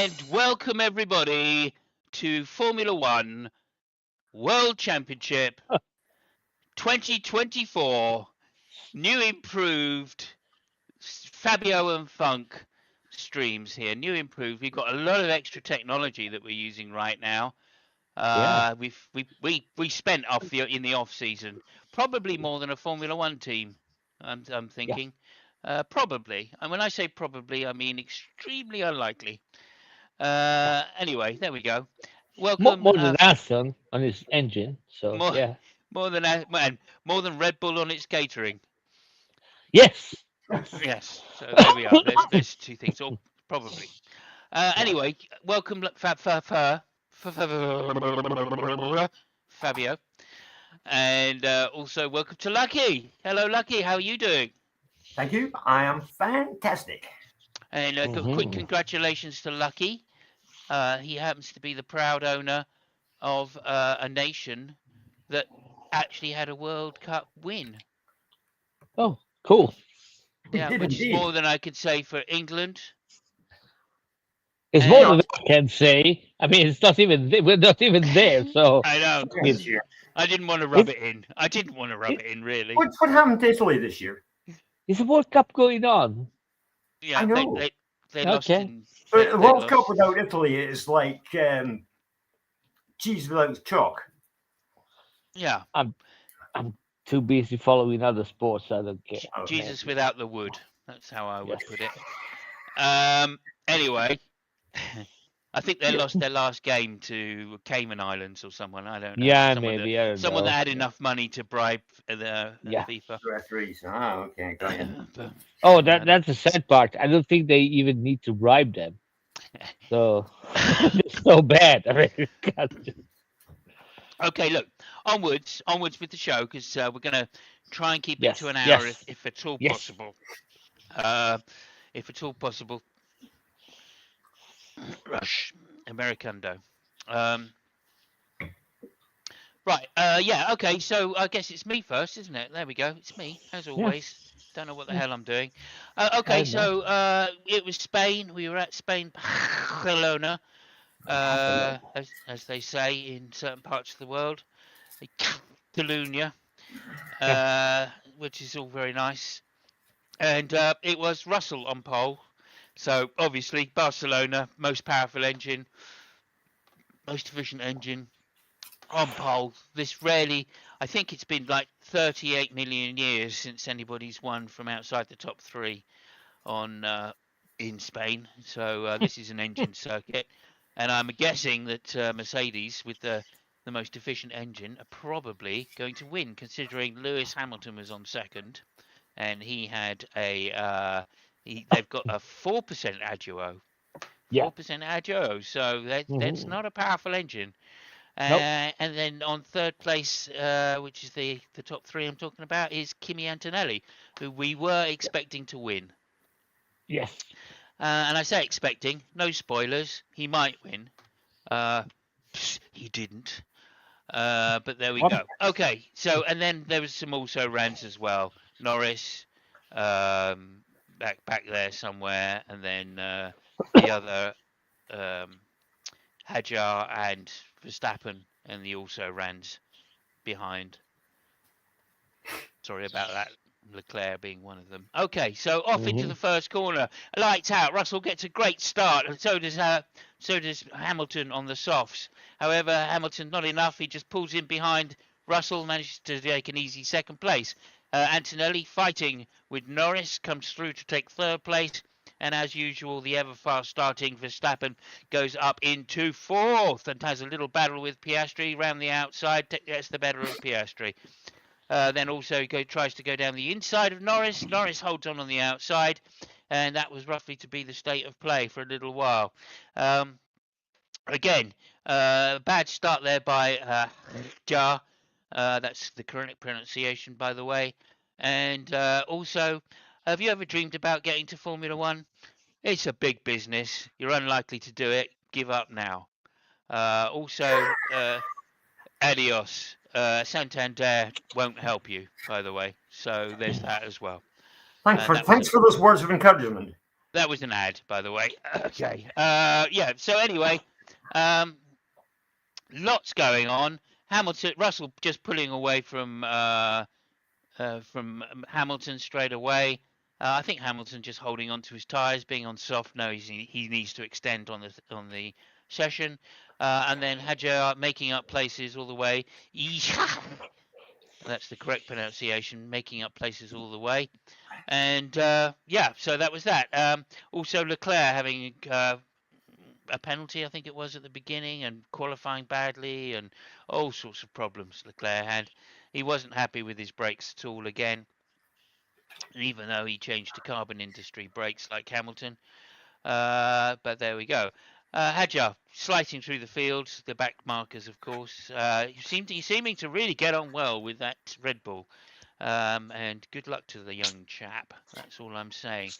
And welcome everybody to Formula One World Championship 2024. New improved Fabio and Funk streams here. New improved. We've got a lot of extra technology that we're using right now. We spent in the off season probably more than a Formula One team. I'm thinking, probably. And when I say probably, I mean extremely unlikely. Anyway, there we go. Welcome. More than Aston on his engine. So more than Red Bull on its catering. Yes. Yes. So there we are. There's two things. Or probably. Anyway, welcome Fabio, and also welcome to Lucky. Hello, Lucky. How are you doing? Thank you. I am fantastic. And quick congratulations to Lucky. He happens to be the proud owner of a nation that actually had a World Cup win. Oh, cool. Yeah, which is more than I could say for England. It's more than I can say. I mean, it's not even we're not even there. So I know. I didn't want to rub it in. I didn't want to rub it in, really. What happened to Italy this year? Is the World Cup going on? Yeah, I know. They lost. But the World Cup without Italy is like cheese without chalk. Yeah. I'm too busy following other sports. I don't care. Okay. Jesus without the wood. That's how I would put it. Anyway, I think they lost their last game to Cayman Islands or someone. I don't know. Yeah, someone maybe. I don't someone know. that had enough money to bribe the FIFA. Referees. Oh, okay. Got it. Oh, that's the sad part. I don't think they even need to bribe them. So it's so bad. I mean, okay, look, onwards with the show because we're going to try and keep it to an hour if at all possible. If at all possible. Rush, Americando. Right. Okay. So I guess it's me first, isn't it? There we go. It's me as always. Don't know what the hell I'm doing. Okay. So it was Spain. We were at Spain, Barcelona, as they say in certain parts of the world, Catalunya, which is all very nice. And it was Russell on pole. So obviously Barcelona, most powerful engine, most efficient engine on pole. This rarely, I think it's been like 38 million years since anybody's won from outside the top three on in Spain. So this is an engine circuit, and I'm guessing that Mercedes, with the most efficient engine, are probably going to win, considering Lewis Hamilton was on second, and he had they've got a 4% Agio. 4% Agio, so that's not a powerful engine. And then on third place, which is the top three I'm talking about, is Kimi Antonelli, who we were expecting to win. Yes. And I say expecting, no spoilers. He might win. He didn't. But there we go. Okay, so and then there was some also rans as well. Norris, back there somewhere, and then the other Hajar and Verstappen, and the also rans behind. Sorry about that. Leclerc being one of them. Okay, so off into the first corner. Lights out. Russell gets a great start, and so does Hamilton on the softs. However, Hamilton not enough. He just pulls in behind Russell, manages to take an easy second place. Antonelli fighting with Norris comes through to take third place, and as usual, the ever fast starting Verstappen goes up into fourth and has a little battle with Piastri round the outside. Gets the better of Piastri. Then also tries to go down the inside of Norris. Norris holds on the outside, and that was roughly to be the state of play for a little while. Again, bad start there by Jar. That's the correct pronunciation, by the way. And also, have you ever dreamed about getting to Formula One? It's a big business. You're unlikely to do it. Give up now. Also, adios. Santander won't help you, by the way. So there's that as well. Thanks for those words of encouragement. That was an ad, by the way. Okay. Yeah. So anyway, lots going on. Russell just pulling away from Hamilton straight away. I think Hamilton just holding on to his tyres, being on soft nose. He needs to extend on the session, and then Hadjar making up places all the way. That's the correct pronunciation. Making up places all the way, and yeah, so that was that. Also Leclerc having a penalty, I think it was at the beginning, and qualifying badly, and all sorts of problems Leclerc had. He wasn't happy with his brakes at all again, even though he changed to carbon industry brakes like Hamilton. But there we go. Hadjar slicing through the field, the back markers, of course. He's seeming to really get on well with that Red Bull. And good luck to the young chap. That's all I'm saying.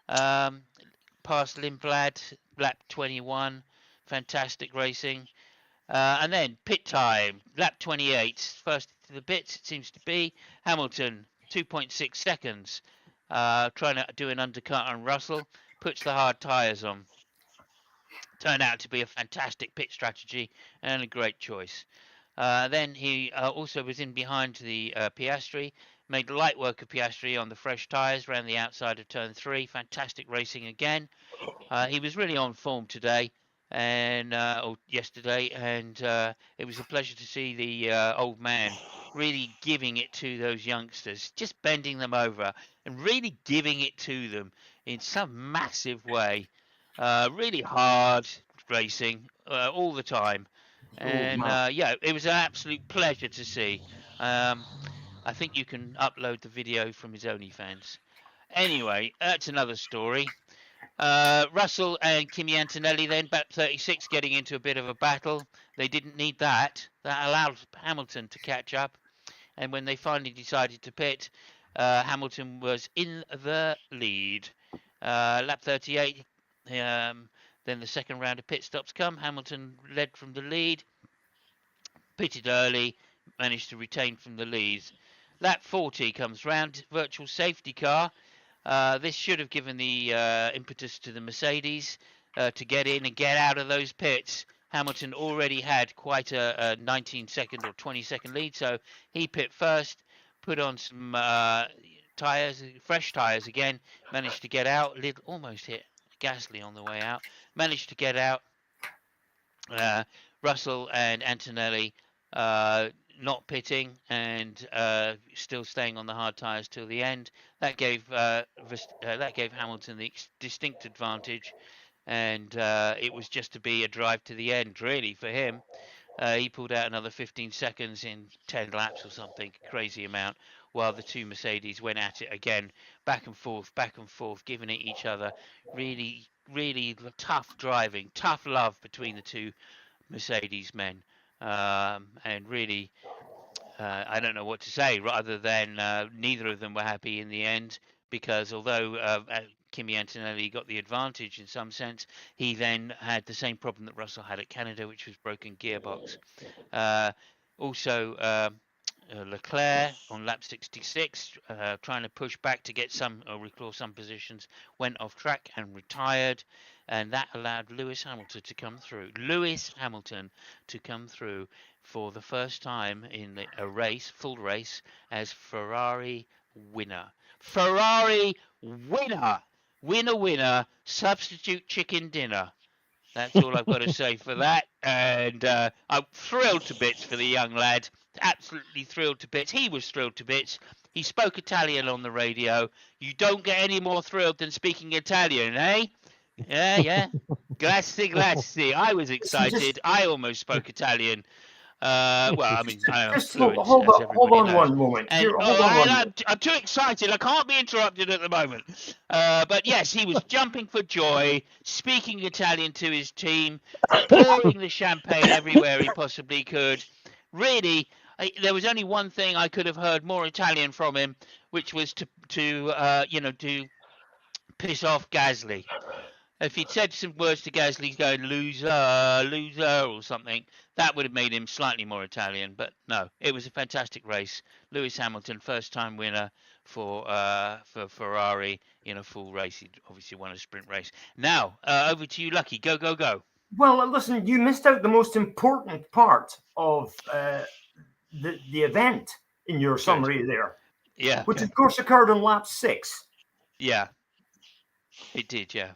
Past Lindblad, lap 21. Fantastic racing. And then pit time, lap 28. First to the pits, it seems to be Hamilton, 2.6 seconds. Trying to do an undercut on Russell, puts the hard tyres on. Turned out to be a fantastic pit strategy and a great choice. Then he also was in behind the Piastri, made light work of Piastri on the fresh tyres, ran the outside of turn 3. Fantastic racing again. He was really on form today or yesterday, and it was a pleasure to see the old man really giving it to those youngsters, just bending them over and really giving it to them in some massive way. Really hard racing all the time, and yeah, it was an absolute pleasure to see. I think you can upload the video from his OnlyFans. Anyway, that's another story. Russell and Kimi Antonelli then, back 36, getting into a bit of a battle. They didn't need that. That allowed Hamilton to catch up. And when they finally decided to pit, Hamilton was in the lead. Lap 38, then the second round of pit stops come. Hamilton led from the lead, pitted early, managed to retain from the lead. Lap 40 comes round, virtual safety car. This should have given the impetus to the Mercedes to get in and get out of those pits. Hamilton already had quite a 19-second or 20-second lead, so he pit first, put on some tyres, fresh tyres again, managed to get out, almost hit Gasly on the way out, managed to get out. Russell and Antonelli not pitting and still staying on the hard tyres till the end. That gave Hamilton the distinct advantage, and it was just to be a drive to the end, really, for him. He pulled out another 15 seconds in 10 laps or something, crazy amount, while the two Mercedes went at it again, back and forth, giving it each other. Really, really tough driving, tough love between the two Mercedes men. And really, I don't know what to say other than neither of them were happy in the end, because although Kimi Antonelli got the advantage in some sense, he then had the same problem that Russell had at Canada, which was broken gearbox. Also, Leclerc on lap 66, trying to push back to get some or reclaw some positions, went off track and retired, and that allowed Lewis Hamilton to come through. For the first time in a full race, as Ferrari winner. Winner, substitute chicken dinner. That's all I've got to say for that. And I'm thrilled to bits for the young lad. Absolutely thrilled to bits. He was thrilled to bits. He spoke Italian on the radio. You don't get any more thrilled than speaking Italian, eh? Yeah. Grazie. I was excited. I almost spoke Italian. Well, I mean, I'm fluent, hold on one moment. And, I'm too excited. I can't be interrupted at the moment. But yes, he was jumping for joy, speaking Italian to his team, pouring the champagne everywhere he possibly could. Really, there was only one thing I could have heard more Italian from him, which was to piss off Gasly. If he'd said some words to Gasly going loser, loser or something, that would have made him slightly more Italian. But no, it was a fantastic race. Lewis Hamilton, first time winner for Ferrari in a full race. He obviously won a sprint race. Now over to you, Lucky. Go go go. Well, listen, you missed out the most important part of the event in your summary there, Yeah. which of course occurred on lap 6. Yeah. It did. Yeah.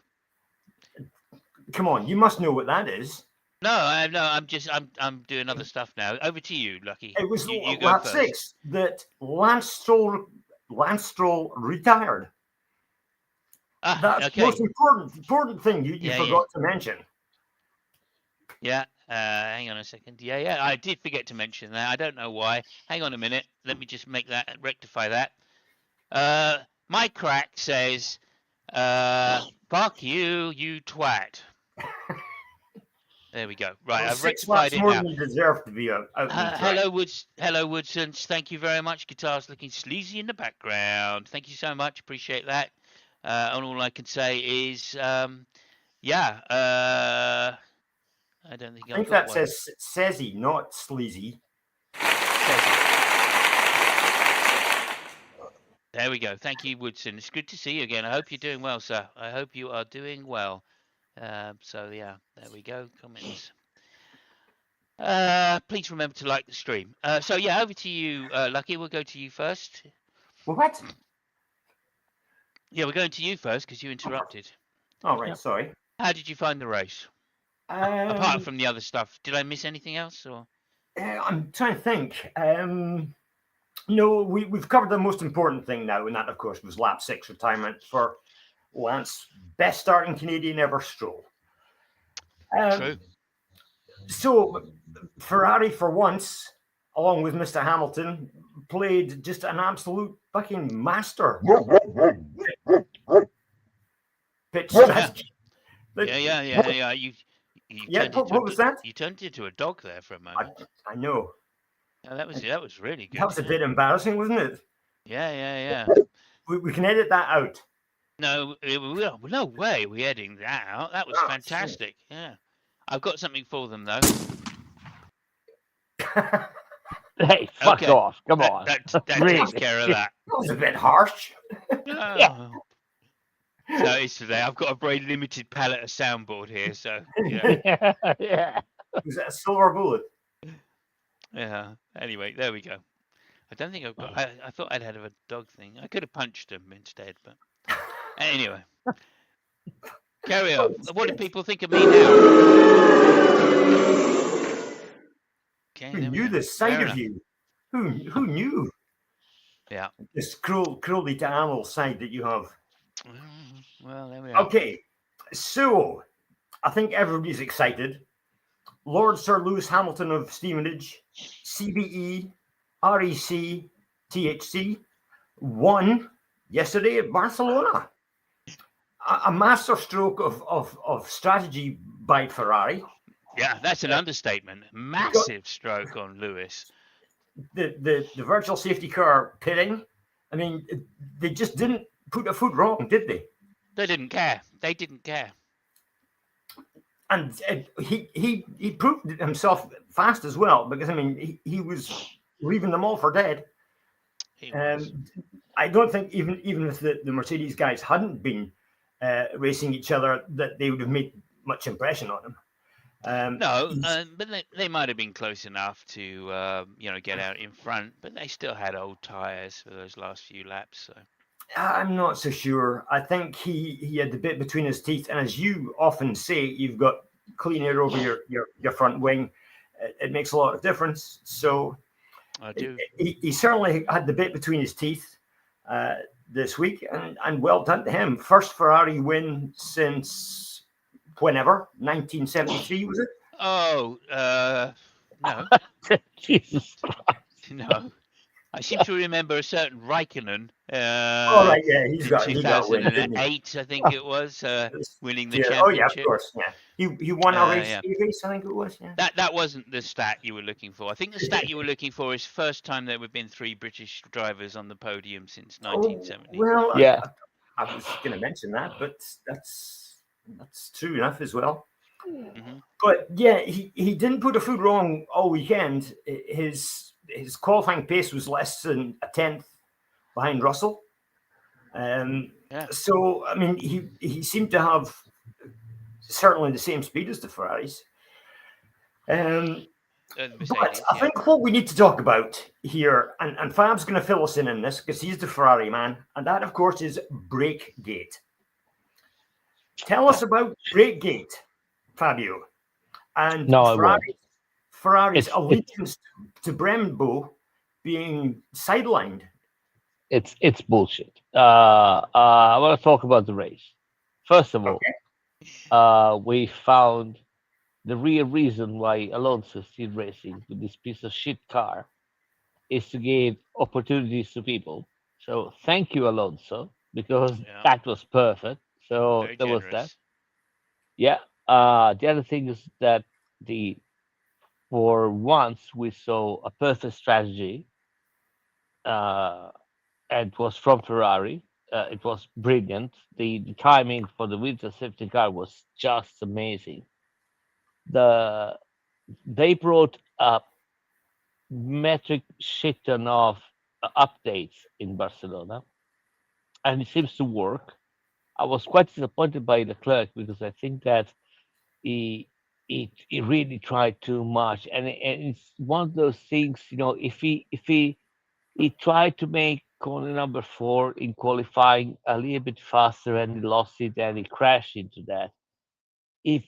Come on, you must know what that is. No, I'm doing other stuff now. Over to you, Lucky. It was you go lap first. 6 that Lance Stroll retired. That's okay. the most important thing you forgot to mention. Yeah, hang on a second. Yeah, I did forget to mention that. I don't know why. Hang on a minute. Let me just rectify that. My crack says, fuck you, you twat. There we go. Right, Well, I've 6 rectified laps it more now. than you deserve to be out. Hello, Woodsons. Thank you very much. Guitar's looking sleazy in the background. Thank you so much. Appreciate that. And all I can say is, yeah. I don't think I think I've got that one. says Sezzy, not Sleazy. There we go. Thank you, Woodson. It's good to see you again. I hope you're doing well, sir. I hope you are doing well. So yeah, there we go. Comments. Please remember to like the stream. So yeah, over to you, Lucky. We'll go to you first. What? Yeah, we're going to you first because you interrupted. All right, sorry. How did you find the race? Apart from the other stuff, did I miss anything else? Or I'm trying to think. No, we've covered the most important thing now, and that, of course, was lap 6 retirement for Lance, best starting Canadian ever, Stroll. True. So Ferrari, for once, along with Mr. Hamilton, played just an absolute fucking master pitch strategy. Yeah. What was that? You turned into a dog there for a moment. I know. Oh, that was really good. That was a bit embarrassing, wasn't it? Yeah. We can edit that out. No, no way. We're editing that out. That was fantastic. Yeah, I've got something for them though. Hey, fuck off! Come on. That takes care of that. That was a bit harsh. Yeah. So it's today. I've got a very limited palette of soundboard here, so yeah. Yeah. Was that a silver bullet? Yeah. Anyway, there we go. I don't think I've got. I thought I'd had a dog thing. I could have punched him instead, but anyway. Carry on. What do people think of me now? Okay, Who knew this side of you? Who knew? Yeah. This cruelty to animal side that you have. Well, there we are. Okay, so I think everybody's excited. Lord Sir Lewis Hamilton of Stevenage, CBE, REC, THC, won yesterday at Barcelona. A masterstroke of strategy by Ferrari. Yeah, that's an understatement. Massive stroke on Lewis. The virtual safety car pitting. I mean, they just didn't put a foot wrong, did they? They didn't care. And he proved himself fast as well, because I mean he was leaving them all for dead. I don't think even if the Mercedes guys hadn't been racing each other, that they would have made much impression on him. No, but they might have been close enough to get out in front, but they still had old tires for those last few laps. So I'm not so sure. I think he had the bit between his teeth, and as you often say, you've got clean air over your front wing. It makes a lot of difference. So I do. He certainly had the bit between his teeth this week, and well done to him. First Ferrari win since whenever, 1973 was it? Oh, no. Jesus Christ. No. I seem to remember a certain Raikkonen. Right, yeah, he got 2008, I think it was, winning the championship. Oh yeah, of course, yeah. He won a race, I think it was. Yeah. That wasn't the stat you were looking for. I think the stat you were looking for is first time there have been 3 British drivers on the podium since 1970. Well, yeah, I was going to mention that, but That's true enough as well. Hmm. But yeah, he didn't put a foot wrong all weekend. His qualifying pace was less than a tenth behind Russell. Um, Yeah, so I mean, he seemed to have certainly the same speed as the Ferraris. Um, the but Mercedes. I Yeah. think what we need to talk about here, and Fab's going to fill us in this because he's the Ferrari man, and that, of course, is Breakgate. Tell us about Breakgate, Fabio, and No, I won't. Ferrari's It's allegiance to Brembo being sidelined. it's bullshit. I want to talk about the race. First of all, Okay. we found the real reason why Alonso is still racing with this piece of shit car is to give opportunities to people. So thank you, Alonso, because Yeah. that was perfect. So Very there was that. generous. Yeah. The other thing is that the for once we saw a perfect strategy, uh, and it was from Ferrari. It was brilliant. The timing for the winter safety car was just amazing. The They brought a metric shit ton of updates in Barcelona, and it seems to work. I was quite disappointed by Leclerc because I think that he he really tried too much, and it's one of those things. If he tried to make corner number 4 in qualifying a little bit faster and he lost it and he crashed into that. If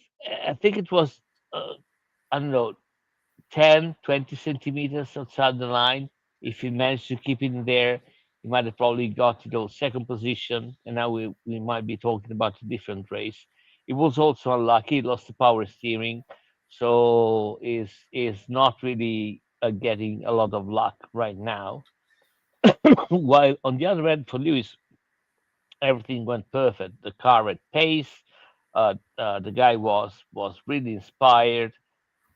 I think it was, uh, I don't know, 10, 20 centimeters outside the line. If he managed to keep it in there, he might have probably got second position, and now we might be talking about a different race. He was also unlucky; he lost the power steering, so is not really getting a lot of luck right now. While on the other end, for Lewis, everything went perfect. The car at pace, the guy was really inspired,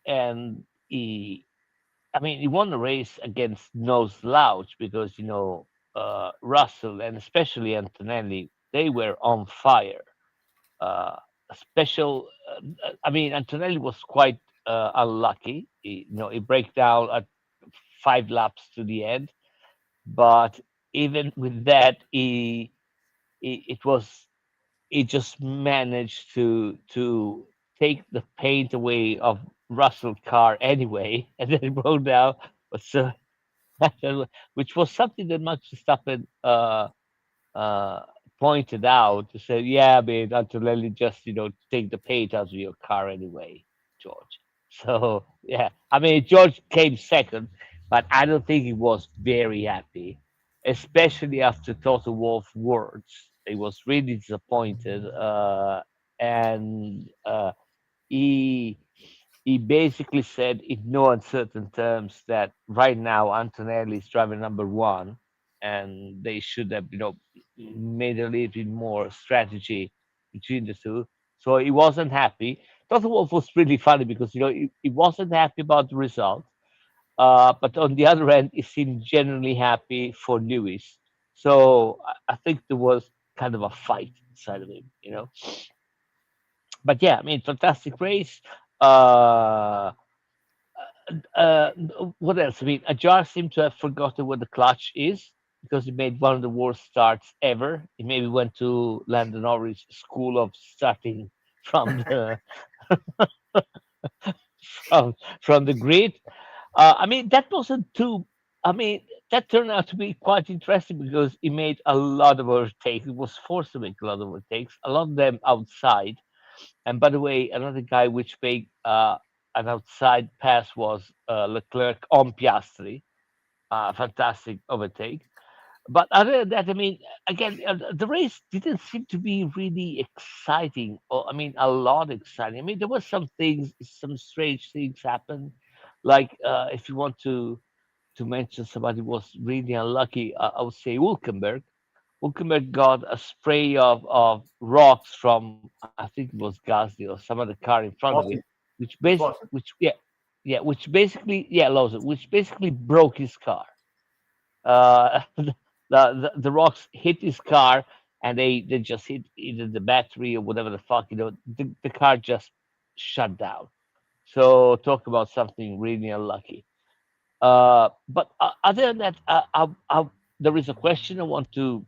and he won the race against no slouch because Russell and especially Antonelli, they were on fire. Uh, special, Antonelli was quite unlucky. He break down at 5 laps to the end, but even with that, it was he just managed to take the paint away of Russell's car anyway, and then he broke down. So which was something that Max Verstappen uh, pointed out to say, yeah, I mean, Antonelli just take the paint out of your car anyway, George. So yeah, I mean, George came second, but I don't think he was very happy, especially after Toto Wolff words. He was really disappointed, and he he basically said in no uncertain terms that right now Antonelli is driver number 1, and they should have made a little bit more strategy between the two. So he wasn't happy. Toto Wolff was really funny because he wasn't happy about the result, but on the other end, he seemed genuinely happy for Lewis. So I think there was kind of a fight inside of him. But yeah, I mean, fantastic race. Uh, uh, what else? I mean, Ajar seemed to have forgotten what the clutch is because he made one of the worst starts ever. He maybe went to Landon Norris School of Starting from the from, from the grid. That wasn't too. I mean, that turned out to be quite interesting because he made a lot of overtakes. He was forced to make a lot of overtakes, a lot of them outside. And by the way, another guy which made an outside pass was Leclerc on Piastri. Fantastic overtake. But other than that, I mean, again, the race didn't seem to be really exciting, or I mean, a lot exciting. I mean, there were some things, some strange things happened. Like if you want to mention somebody who was really unlucky, I would say Hulkenberg. Hulkenberg got a spray of rocks from I think it was Gasly or some other car in front of him, Lawson. which It was bas- Lawson. which yeah, which basically Lawson, which basically broke his car. The rocks hit his car, and they just hit either the battery or whatever the fuck, the car just shut down. So talk about something really unlucky. But other than that, there is a question I want to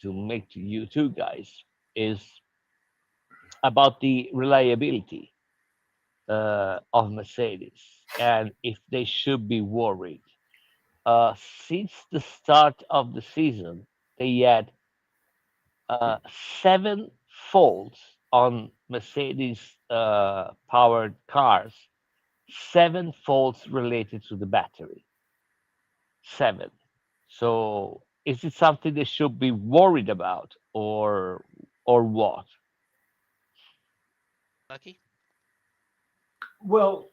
make to you two guys is about the reliability of Mercedes and if they should be worried. Since the start of the season, they had uh, 7 faults on Mercedes powered cars, 7 faults related to the battery. 7. So is it something they should be worried about or what? Lucky. Well,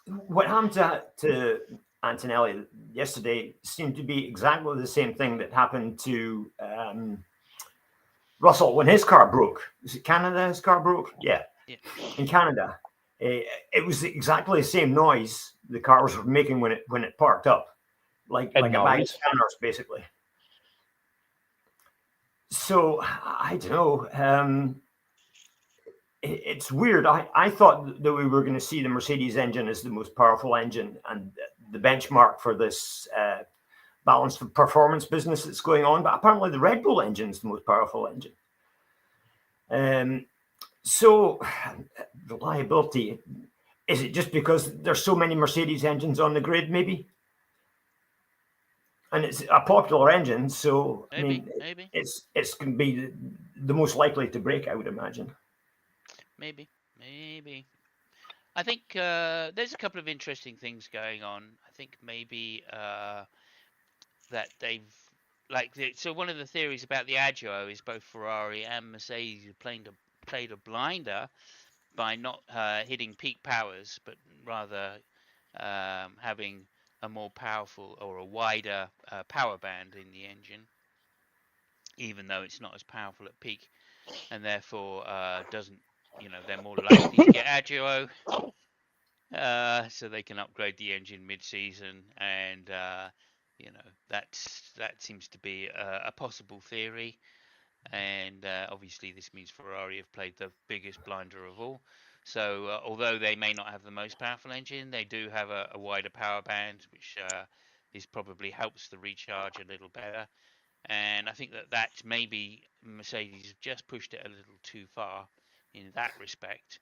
what happened to Antonelli yesterday seemed to be exactly the same thing that happened to Russell when his car broke. Was it Canada? His car broke. Yeah, Yeah. in Canada, it was exactly the same noise the cars were making when it parked up, A like a bag of noise? spanners, basically. So I don't know. It's weird. I thought that we were going to see the Mercedes engine as the most powerful engine and the benchmark for this balanced performance business that's going on. But apparently, the Red Bull engine is the most powerful engine. So reliability, is it just because there's so many Mercedes engines on the grid, maybe? And it's a popular engine, so I Maybe. mean, Maybe. it's going to be the most likely to break, I would imagine. Maybe. Maybe. I think there's a couple of interesting things going on. I think maybe that they've so one of the theories about the Agio is both Ferrari and Mercedes have played a blinder by not hitting peak powers, but rather having a more powerful or a wider power band in the engine, even though it's not as powerful at peak, and therefore doesn't, they're more likely to get Agio, so they can upgrade the engine mid-season, and that seems to be a possible theory. And obviously this means Ferrari have played the biggest blinder of all. So although they may not have the most powerful engine, they do have a wider power band, which is probably helps the recharge a little better. And I think that maybe Mercedes have just pushed it a little too far in that respect.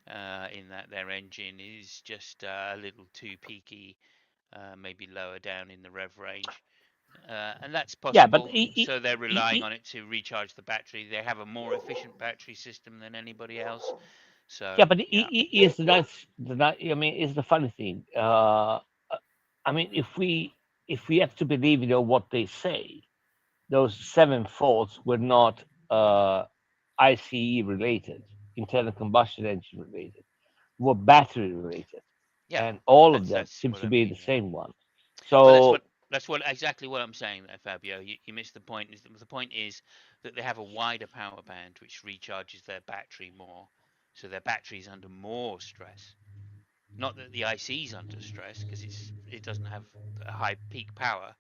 In that their engine is just a little too peaky, maybe lower down in the rev range. And that's Yeah, but possible. So they're relying i- on it to recharge the battery. They have a more efficient battery system than anybody else. yeah, So but yeah, is I mean, it's the funny thing. I mean, if we have to believe what they say, those 7 faults were not ICE related, internal combustion engine related, were battery related, yeah, and all of them that's seems what to I be mean. the Yeah. same one. Well, So that's what exactly what I'm saying there, Fabio. You missed the point. The point is that they have a wider power band which recharges their battery more, so their battery is under more stress. Not that the IC is under stress because it doesn't have a high peak power,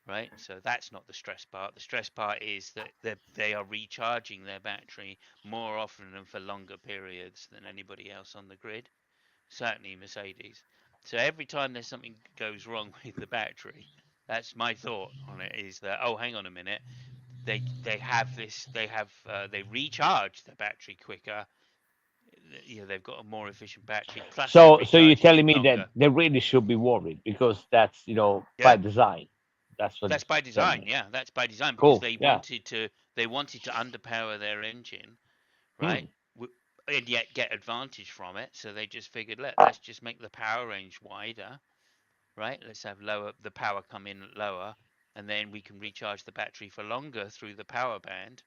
right? So that's not the stress part. The stress part is that they are recharging their battery more often and for longer periods than anybody else on the grid. Certainly Mercedes. So every time there's something goes wrong with the battery, that's my thought on it is that, oh, hang on a minute, they recharge the battery quicker. They've got a more efficient battery, plus they're so you're recharging telling it me that longer. they really should be worried because that's by Yeah, design. That's what that's by you're telling design. me. Yeah, that's by design because Cool. Yeah. they wanted to underpower their engine, right? Hmm. And yet get advantage from it. So they just figured, let's just make the power range wider, right? Let's have the power come in lower, and then we can recharge the battery for longer through the power band,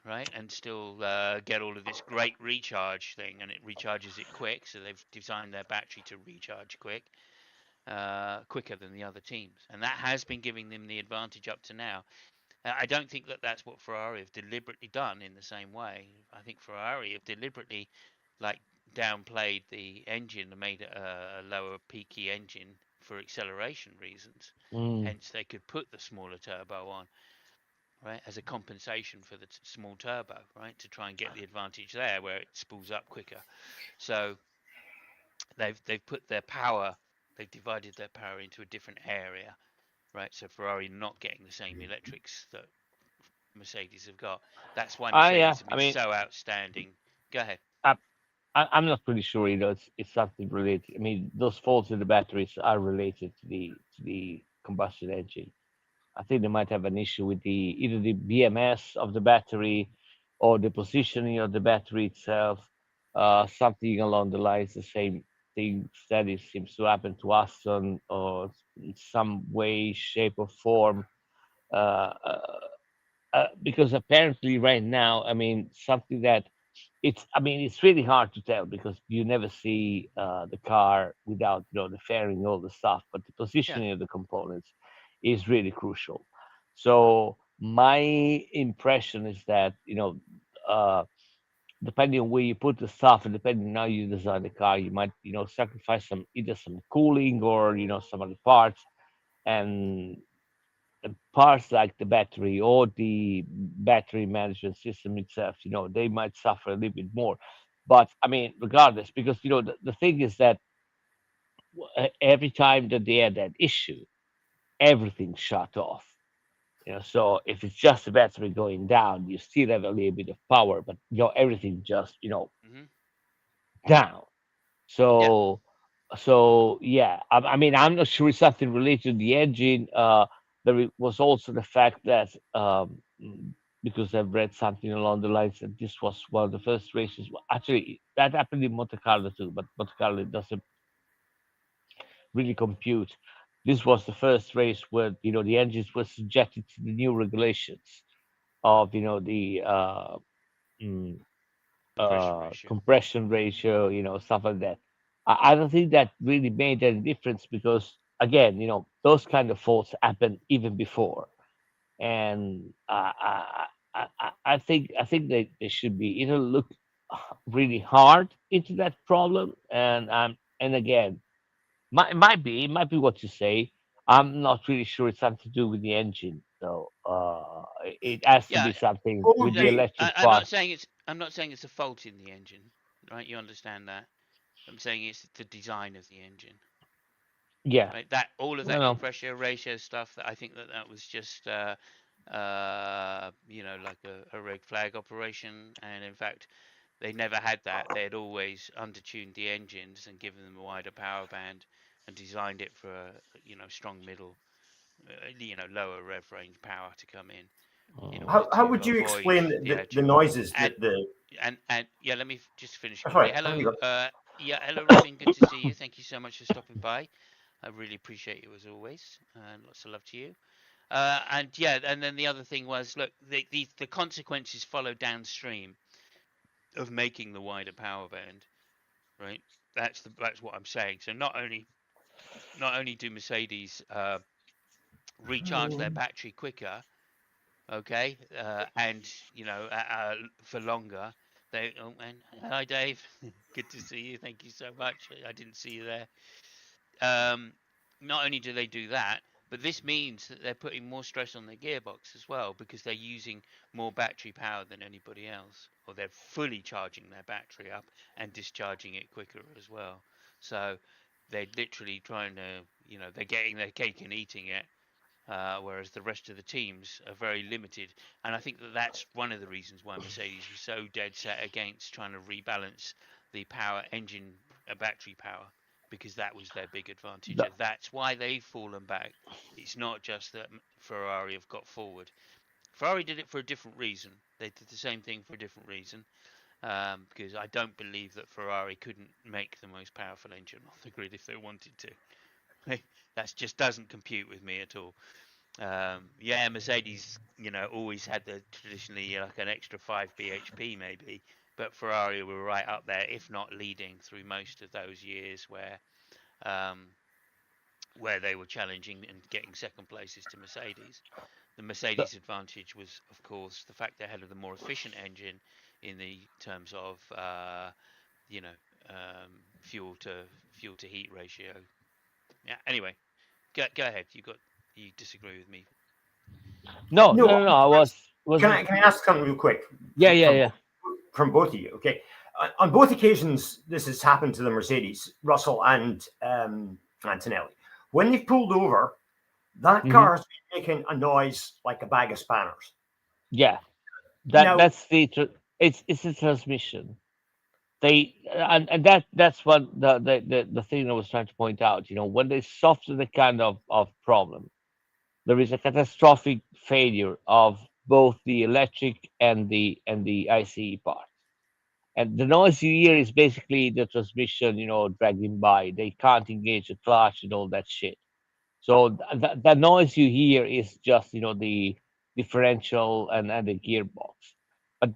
right? And still get all of this great recharge thing, and it recharges it quick. So they've designed their battery to recharge quicker than the other teams, and that has been giving them the advantage up to now. I don't think that that's what Ferrari have deliberately done in the same way. I think Ferrari have deliberately like downplayed the engine and made it a lower peaky engine for acceleration reasons. Mm. Hence, they could put the smaller turbo on. right, as a compensation for the small turbo, right, to try and get the advantage there where it spools up quicker. So they've put their power, they've divided their power into a different area, right? So Ferrari not getting the same electrics that Mercedes have got. That's why Yeah. Mercedes have I been mean, so outstanding. Go ahead. I, I'm not pretty sure. It's something related. I mean, those faults in the batteries are related to the combustion engine. I think they might have an issue with the either the BMS of the battery or the positioning of the battery itself. Something along the lines, the same thing that it seems to happen to Aston, or in some way, shape, or form. Uh, uh, because apparently, right now, I mean, something that I mean, it's really hard to tell because you never see the car without, the fairing, all the stuff. But the Yeah. positioning of the components is really crucial. So my impression is that, uh, depending on where you put the stuff and depending on how you design the car, you might, sacrifice either some cooling or, some other parts. And parts like the battery or the battery management system itself, they might suffer a little bit more. But I mean, regardless, because the thing is that every time that they had that issue, everything shut off. So if it's just the battery going down, you still have a little bit of power, but everything just Hmm. down. Yeah. So, yeah, I mean, I'm not sure it's something related to the engine. Was also the fact that because I've read something along the lines that this was one of the first races. Well, actually, that happened in Monte Carlo too, but Monte Carlo doesn't really compute. This was the first race where the engines were subjected to the new regulations of the mm, Compression ratio. compression ratio, stuff like that. I don't think that really made any difference because, again, those kind of faults happen even before, and I think they should be look really hard into that problem, and again, it might be what you say. I'm not really sure it's something to do with the engine, so it has to Yeah. be something with the Look, Okay. electric I'm part. not saying it's a fault in the engine, right? You understand that? I'm saying it's the design of the engine, Yeah, right? That all of no, that no. compression ratio stuff. That I think that was just like a red flag operation. And in fact, they never had that. They had always undertuned the engines and given them a wider power band and designed it for a strong middle, lower rev range power to come in order How to would you avoid explain the the edging. noises And that the? and yeah, let me just finish That's quickly. right. There Hello, you go. yeah, hello, Robin. Good to see you. Thank you so much for stopping by. I really appreciate you as always, and lots of love to you. And yeah, and then the other thing was, look, the consequences follow downstream of making the wider power band, right? That's what I'm saying. So not only do Mercedes recharge their battery quicker, okay, and for longer. And hi Dave, good to see you. Thank you so much. I didn't see you there. Um, Not only do they do that, but this means that they're putting more stress on their gearbox as well because they're using more battery power than anybody else, or they're fully charging their battery up and discharging it quicker as well. So they're literally trying to, they're getting their cake and eating it, whereas the rest of the teams are very limited. And I think that that's one of the reasons why Mercedes was so dead set against trying to rebalance the power engine battery power, because that was their big advantage. The, And that's why they've fallen back. It's not just that Ferrari have got forward. Ferrari did it for a different reason. They did the same thing for a different reason. Because I don't believe that Ferrari couldn't make the most powerful engine on the grid if they wanted to. That just doesn't compute with me at all. Yeah, Mercedes, always had the traditionally like an extra 5 bhp maybe, but Ferrari were right up there, if not leading through most of those years um, where they were challenging and getting second places to Mercedes. The the, Mercedes advantage was, of course, the fact they had the more efficient engine in the terms of you know fuel to heat ratio. Yeah. Anyway, go ahead. You disagree with me? No, No, no, no, no. I was just can I ask something real quick yeah, yeah, yeah. from both of you? Okay, on both occasions, this has happened to the Mercedes, Russell and Antonelli. When they've pulled over, that Hmm. car has been making a noise like a bag of spanners. Yeah. Now, That's it's a transmission. They and that's what the thing I was trying to point out. When they soften the kind of problem, there is a catastrophic failure of both the electric and the ICE part. And the noise you hear is basically the transmission, dragging by. They can't engage the clutch and all that shit. So the noise you hear is just the differential and the gearbox.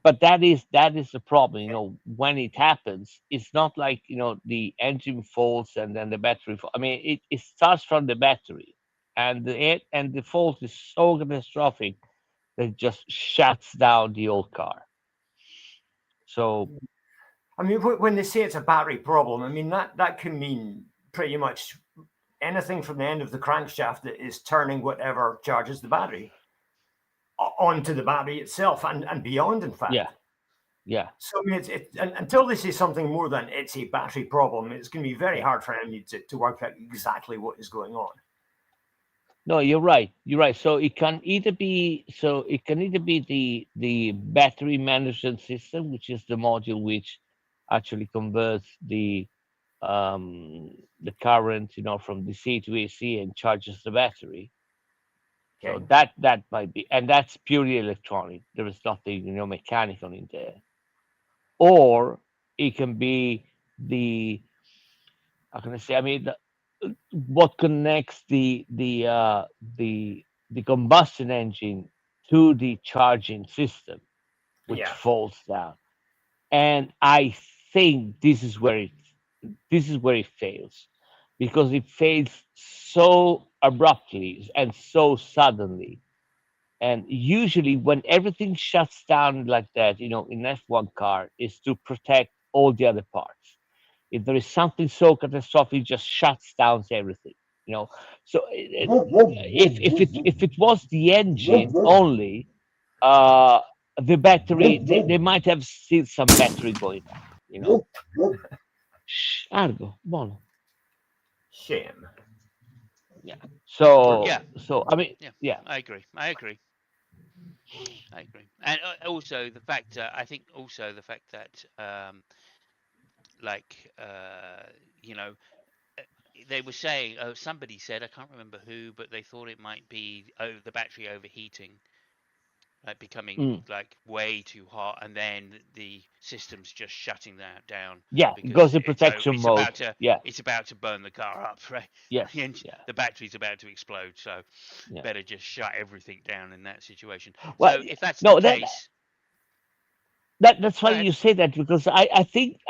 But that is the problem. When it happens, it's not like the engine faults and then the battery. I mean, it starts from the battery, and the fault is so catastrophic that it just shuts down the old car. So I mean, when they say it's a battery problem, I mean that can mean pretty much anything from the end of the crankshaft that is turning whatever charges the battery onto the battery itself and beyond, in yeah, fact. yeah. So I mean, until they say something more than it's a battery problem, it's going to be very hard for anybody to work out exactly what is going on. No, you're right. You're right. So it can either be the battery management system, which is the module which actually converts the current, from DC to AC and charges the battery. So Okay. that might be, and that's purely electronic. There is nothing, mechanical in there. Or it can be the how can I say? I mean, what connects the combustion engine to the charging system, which Yeah. falls down. And I think this is where it fails, because it fails so abruptly and so suddenly. And usually, when everything shuts down like that, in F1 car, is to protect all the other parts. If there is something so catastrophic, it just shuts down everything. You know, so if it was the engine only, uh, the battery, they might have still some battery going on. You know, Shh, Argo, buono. Shame. Yeah. Yeah, So I mean, yeah, yeah. I agree. I agree. I agree. And also the fact, I think also the fact that, like, you know, uh, they were saying, oh, somebody said, I can't remember who, but they thought it might be the battery overheating, like becoming Mm. like way too hot, and then the system's just shutting that down Yeah, it goes because in protection mode. Yeah. it's about to burn the car up, right? Yes. Yeah. The battery's about to explode, so Yeah. better just shut everything down in that situation. Well, So if that's the no, that case, that's go funny ahead. you say that, because I think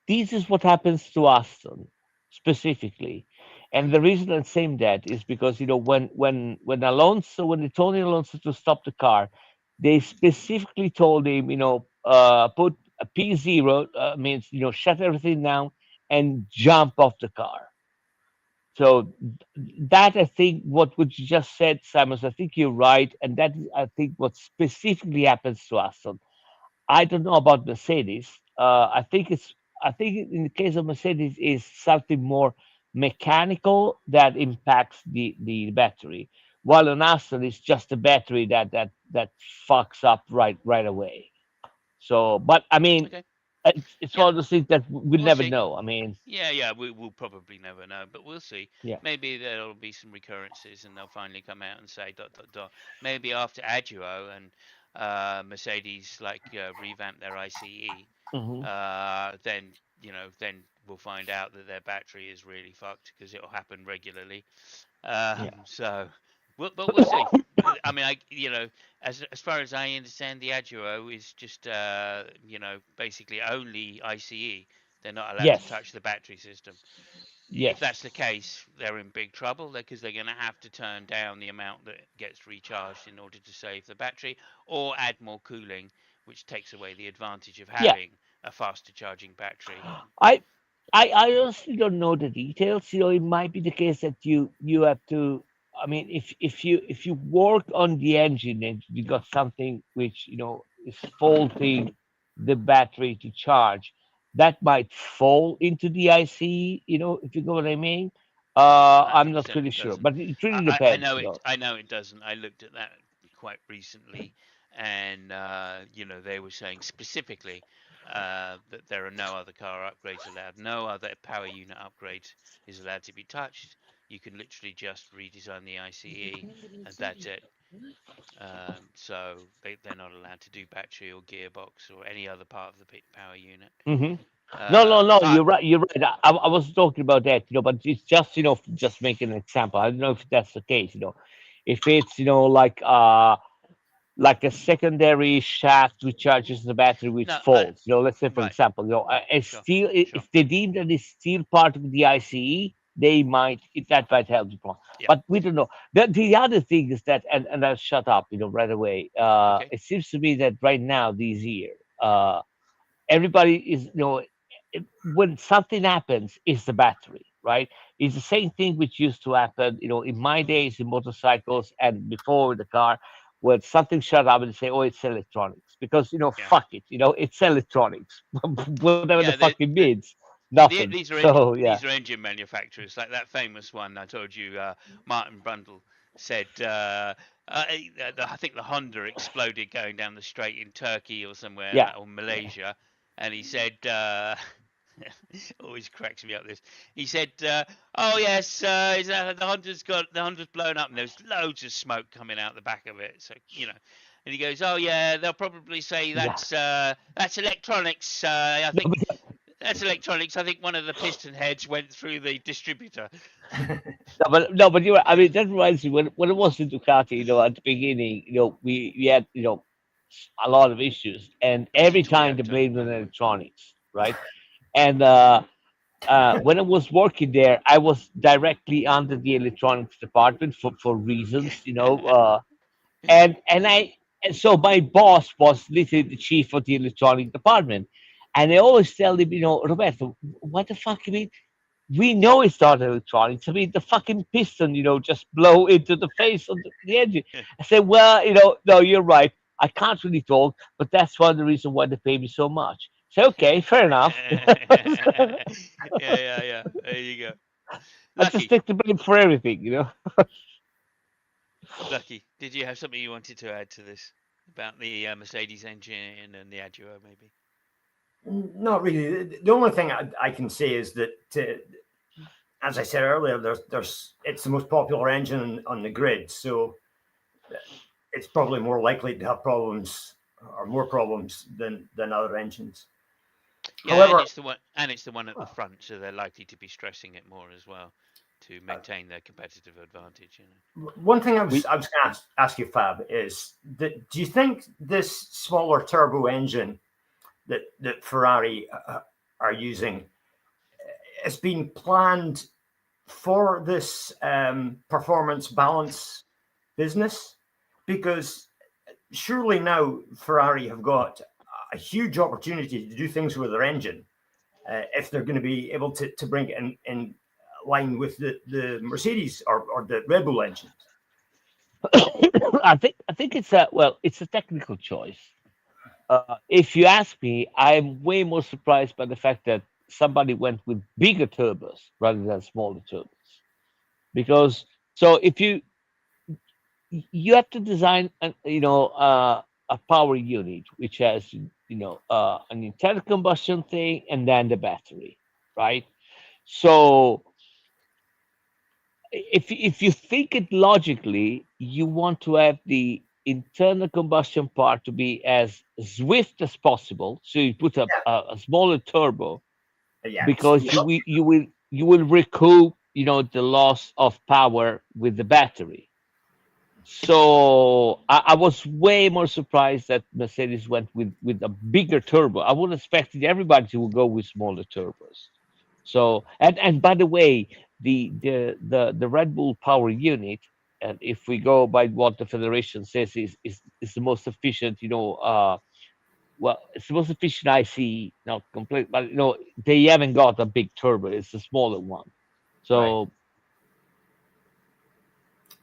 this is what happens to Aston specifically. And the reason I'm saying that is because when they told Alonso to stop the car, they specifically told him, put a P0, means, shut everything down and jump off the car. So that, I think, what you just said, Simon, I think you're right, and that is, I think, what specifically happens to Aston. I don't know about Mercedes. I think in the case of Mercedes is something more mechanical that impacts the battery, while on Aston it's just the battery that fucks up right away. So, but I mean, Okay. it's Yeah, one of those things that we'll we'll never see. know. I mean, Yeah, we'll probably never know, but we'll see. yeah. Maybe there'll be some recurrences, and they'll finally come out and say dot dot dot. Maybe after Aduo and Mercedes revamp their ICE, Hmm. then then we'll find out that their battery is really fucked because it'll happen regularly. Yeah. So, but we'll see. I mean, as far as I understand, the Aduo is just basically only ICE. They're not allowed to Yes. touch the battery system. If Yes. that's the case, they're in big trouble because they're going to have to turn down the amount that gets recharged in order to save the battery, or add more cooling, which takes away the advantage of Yeah. having a faster charging battery. I I honestly don't know the details. It might be the case that you have to. I mean, if you work on the engine and you got something which is faulting the battery to charge, that might fall into the IC. If you know what I mean. I I'm think not really certainly sure, doesn't. but it really I depends. know it. I know it doesn't. I looked at that quite recently, and they were saying specifically that there are no other car upgrades allowed. No other power unit upgrade is allowed to be touched. You can literally just redesign the ICE, and that's it. So they're not allowed to do battery or gearbox or any other part of the power unit. Hmm. No, no, no. I You're right. You're right. I wasn't talking about that. But it's just just making an example. I don't know if that's the case. If it's like a secondary shaft which charges the battery which no, faults. Let's say, for right, example, a sure, steel, sure, if they deem that is still part of the ICE, that might help the problem. yeah, But we don't know. The other thing is that, and I'll shut up, right away. okay, It seems to me that right now, this year, everybody is, when something happens, it's the battery, right? It's the same thing which used to happen, in my days in motorcycles and before with the car, when something shut up and say, oh, it's electronics, because yeah. fuck it, it's electronics, whatever the Yeah, fuck it means, the, nothing. these are So yeah, these are engine manufacturers, like that famous one I told you. Martin Brundle said, I think the Honda exploded going down the straight in Turkey or somewhere, yeah, or Malaysia, and he said, always cracks me up. This, he said, "Oh yes, the Honda's blown up, and there's loads of smoke coming out the back of it. So and he goes, "Oh yeah, they'll probably say yeah. that's electronics. I No, think that's electronics. I think one of the piston heads went through the distributor." no, but you're right. I mean, that reminds me when it was in Ducati, at the beginning, we had, a lot of issues, and It was a every time they Toyota. blamed on electronics, right? And when I was working there, I was directly under the electronics department for reasons, and so my boss was literally the chief of the electronic department, and I always tell him, Roberto, what the fuck you mean? We know it's not electronics. I mean, the fucking piston, just blow into the face of the engine. I said, well, no, you're right. I can't really talk, but that's one of the reasons why they pay me so much. So, okay, fair enough. Yeah. There you go. I just Lucky, take the blame for everything. Lucky. Did you have something you wanted to add to this about the Mercedes engine and the Adduo, maybe? Not really. The only thing I can say is that, as I said earlier, there's it's the most popular engine on the grid, so it's probably more likely to have problems or more problems than other engines. Yeah, and However, it's the one at the front, so they're likely to be stressing it more as well to maintain their competitive advantage. one thing We, I was going to ask you, Fab, is that do you think this smaller turbo engine that Ferrari are using has been planned for this performance balance business? Because surely now Ferrari have got a huge opportunity to do things with their engine if they're going to be able to bring it in line with the Mercedes or the Red Bull engines. I think it's a technical choice. If you ask me, I'm way more surprised by the fact that somebody went with bigger turbos rather than smaller turbos. Because so if you have to design a power unit which has an internal combustion thing and then the battery, right? So if you think it logically, you want to have the internal combustion part to be as swift as possible. So you put a smaller turbo Yeah, because you will recoup the loss of power with the battery. So I was way more surprised that Mercedes went with a bigger turbo. I would have expected everybody to go with smaller turbos. So and by the way, the Red Bull power unit, and if we go by what the federation says is the most efficient, well, it's the most efficient IC, not complete, but they haven't got a big turbo. It's a smaller one. right.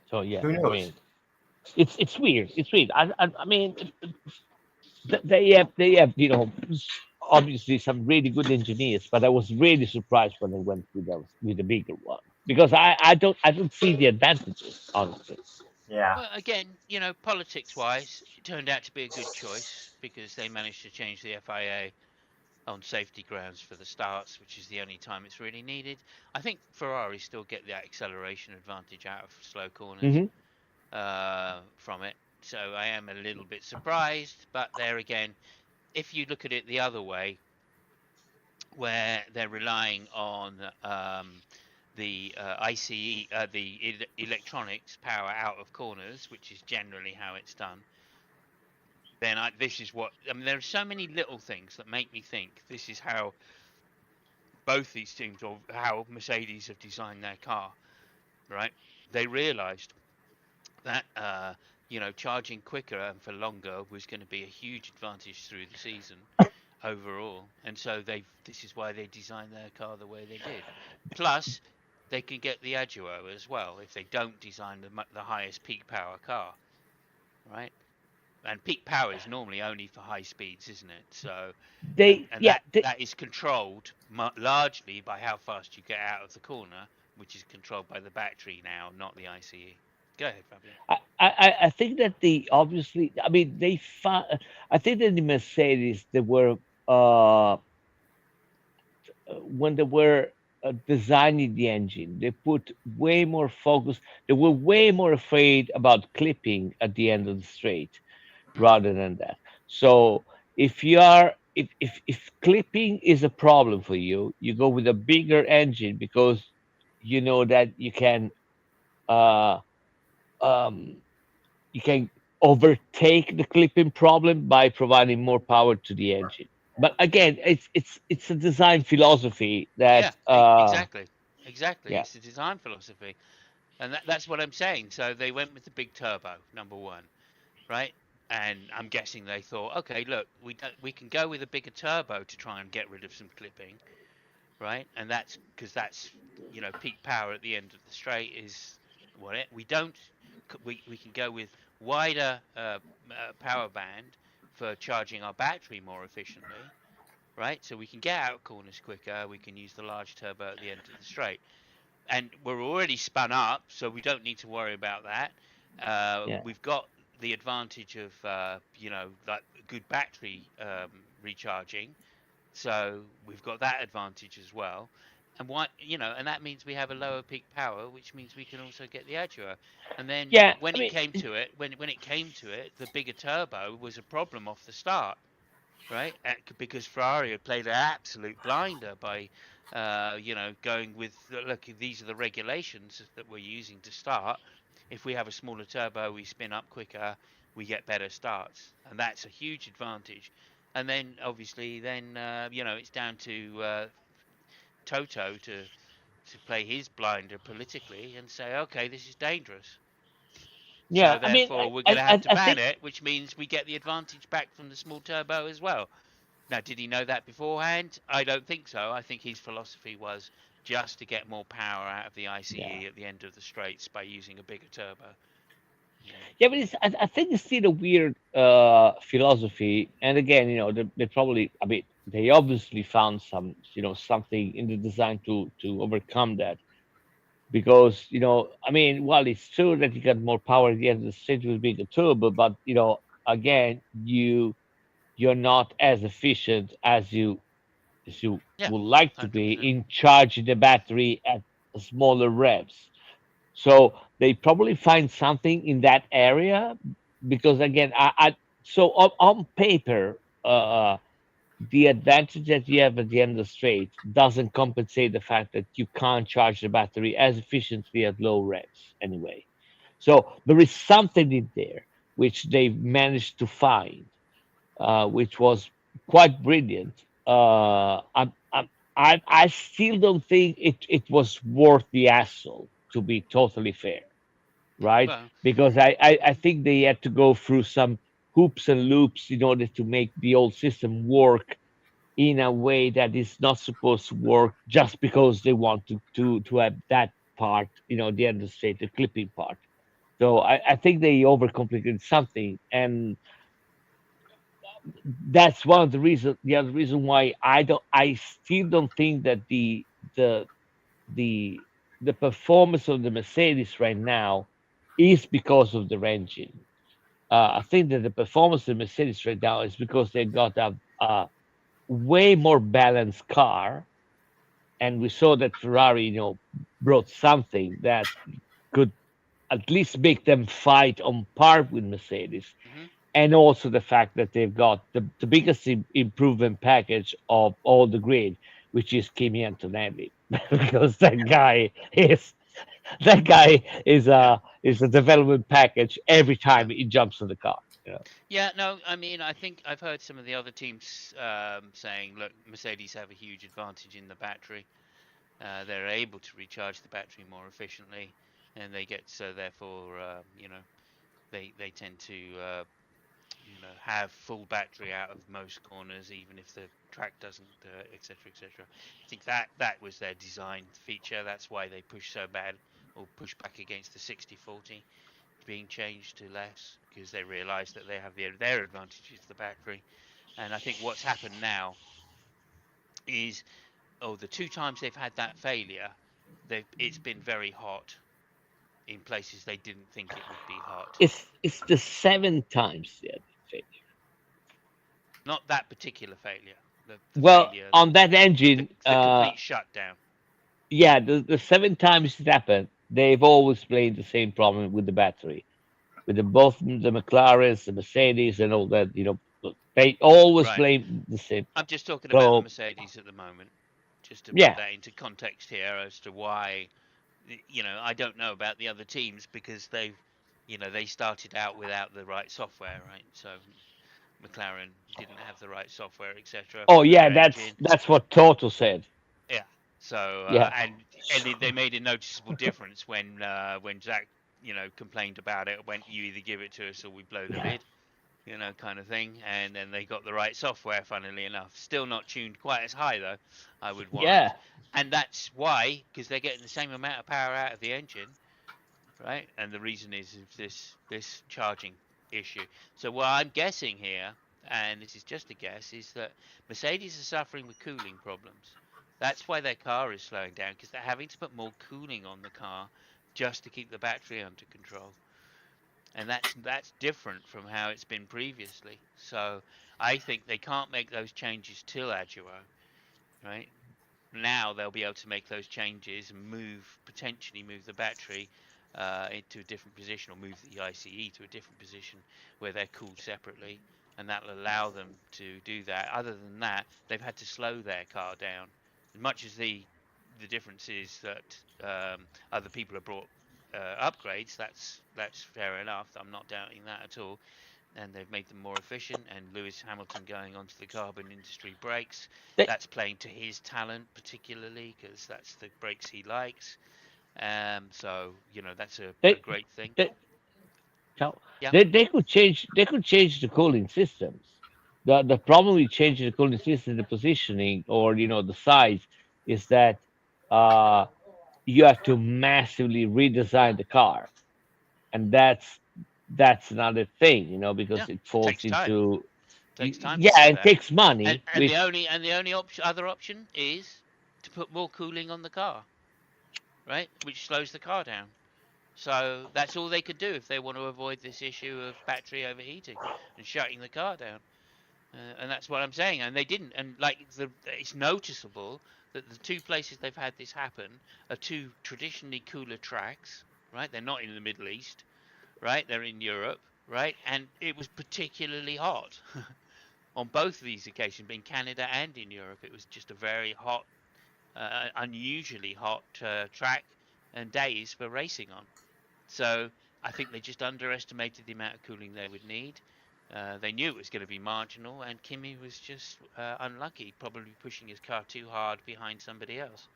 So So yeah, Who I knows? mean, it's weird. It's weird. I mean, they have obviously some really good engineers, but I was really surprised when they went with those with the bigger one because I don't see the advantages honestly. Yeah. Well, again, politics-wise, it turned out to be a good choice because they managed to change the FIA on safety grounds for the starts, which is the only time it's really needed. I think Ferrari still get that acceleration advantage out of slow corners Hmm. from it. So I am a little bit surprised, but there again, if you look at it the other way, where they're relying on the ICE, electronics power out of corners, which is generally how it's done, then this is what I mean. There are so many little things that make me think this is how both these teams, or how Mercedes have designed their car, right? They realised that charging quicker and for longer was going to be a huge advantage through the season overall, and so this is why they designed their car the way they did. Plus, they can get the Aguo as well if they don't design the highest peak power car, right? And peak power is normally only for high speeds, isn't it? So, and They and yeah that they, that is controlled largely by how fast you get out of the corner, which is controlled by the battery now, not the ICE. Go ahead, Fabio. I think that they obviously I mean they found I think that the Mercedes they were uh when they were designing the engine, they put way more focus. They were way more afraid about clipping at the end of the straight rather than that. So if clipping is a problem for you, you go with a bigger engine because you know that uh, um, you can overtake the clipping problem by providing more power to the engine. But again, it's a design philosophy Yeah, that exactly, exactly. yeah. It's a design philosophy, and that's what I'm saying. So they went with the big turbo, number one, right? And I'm guessing they thought, okay, look, we can go with a bigger turbo to try and get rid of some clipping, right? And that's because that's peak power at the end of the straight is what it. We don't we can go with wider power band for charging our battery more efficiently, right? So we can get out corners quicker. We can use the large turbo at the end of the straight, and we're already spun up, so we don't need to worry about that. Yeah. We've got the advantage of like good battery recharging, so we've got that advantage as well. And and that means we have a lower peak power, which means we can also get the Aduo. And then Yeah, when I it mean, came to it, when it came to it, the bigger turbo was a problem off the start, right? Because Ferrari had played an absolute blinder by, going with look. These are the regulations that we're using to start. If we have a smaller turbo, we spin up quicker, we get better starts, and that's a huge advantage. And then obviously, then it's down to Toto to play his blinder politically and say, okay, this is dangerous. So yeah, I mean, therefore, we're going I, to have I, to I ban think it, which means we get the advantage back from the small turbo as well. Now, did he know that beforehand? I don't think so. I think his philosophy was just to get more power out of the yeah. ICE at the end of the straights by using a bigger turbo. Mm. Yeah, but I think it's still a weird philosophy. And again, they probably, I mean, they obviously found something in the design to overcome that. Because, I mean, well, it's true that you got more power at the end of the stage with bigger turbo, but, again, you're not as efficient as you Yeah, would like to be 100%. in charging the battery at smaller revs. So they probably find something in that area because again, so on paper, the advantage that you have at the end of the straight doesn't compensate the fact that you can't charge the battery as efficiently at low revs anyway. So there is something in there which they've managed to find, which was quite brilliant. I still don't think it was worth the hassle, to be totally fair, right? Well, Because I think they had to go through some hoops and loops in order to make the old system work in a way that is not supposed to work just because they want to have that part, the end of the state, the clipping part. So I think they overcomplicated something, and that's one of the reasons. The other reason why I still don't think that the the the performance of the Mercedes right now is because of their engine. I think that the performance of the Mercedes right now is because they got a way more balanced car, and we saw that Ferrari, brought something that could at least make them fight on par with Mercedes, Hmm. and also the fact that they've got the biggest improvement package of all the grid, which is Kimi Antonelli, because that guy Yeah. is a development package every Yeah. time he jumps in the car. Yeah, no, I mean, I think I've heard some of the other teams saying, look, Mercedes have a huge advantage in the battery. They're able to recharge the battery more efficiently, and they get so therefore, they tend to have full battery out of most corners, even if the track doesn't, etc., etc. I think that was their design feature. That's why they push so bad or push back against the 60/40 being changed to less, because they realise that they have their advantage is the battery. And I think what's happened now is, the two times they've had that failure, it's been very hot in places they didn't think it would be hot. It's the seven times yet. Not that particular failure. The Well, failure, on that engine, the complete shutdown. yeah, the seven times it happened, they've always played the same problem with the battery, with both the McLarens, the Mercedes, and all that. They always Right. blame the same. I'm just talking about the So Mercedes at the moment, just to put yeah, that into context here as to why. I don't know about the other teams because they started out without the right software, right? So McLaren didn't have the right software, etc., oh for their yeah, that's engine. that's what Toto said. Yeah. So Yeah, and they made a noticeable difference when Zach complained about it. Went, you either give it to us or we blow the lid, kind of thing. And then they got the right software, funnily enough. Still not tuned quite as high though, I would yeah. warrant. And that's why, because they're getting the same amount of power out of the engine, right? And the reason is this charging issue. So what I'm guessing here, and this is just a guess, is that Mercedes are suffering with cooling problems. That's why their car is slowing down, because they're having to put more cooling on the car just to keep the battery under control. And that's different from how it's been previously. So I think they can't make those changes till Agio, right? Now they'll be able to make those changes and potentially move the battery into a different position, or move the ICE to a different position where they're cooled separately, and that'll allow them to do that. Other than that, they've had to slow their car down. As much as the difference is that other people have brought upgrades, that's fair enough. I'm not doubting that at all, and they've made them more efficient. And Lewis Hamilton going onto the carbon industry brakes, They, that's playing to his talent particularly, because that's the brakes he likes. So that's a they, great thing. they, so Yeah, they could change the cooling systems. The problem with changing the cooling system, the positioning, or the size, is that uh, you have to massively redesign the car, and that's another thing, yeah, because it falls takes time. into Takes time to yeah, do it that. takes And money, and the which only other option is to put more cooling on the car, right? Which slows the car down. So that's all they could do if they want to avoid this issue of battery overheating and shutting the car down. And that's what I'm saying. And they didn't. And it's noticeable that the two places they've had this happen are two traditionally cooler tracks, right? They're not in the Middle East, right? They're in Europe, right? And it was particularly hot on both of these occasions, in Canada and in Europe. It was just a very hot, unusually hot track and days for racing on. So I think they just underestimated the amount of cooling they would need. They knew it was going to be marginal, and Kimi was just unlucky, probably pushing his car too hard behind somebody else.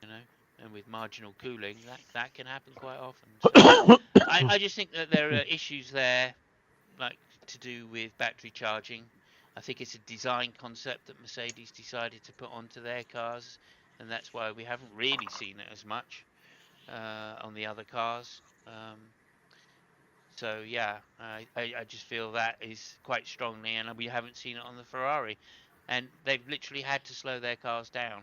You know, and with marginal cooling, that can happen quite often. So I just think that there are issues there, like to do with battery charging. I think it's a design concept that Mercedes decided to put onto their cars, and that's why we haven't really seen it as much. on the other cars. So yeah, I just feel that is quite strongly, and we haven't seen it on the Ferrari, and they've literally had to slow their cars down,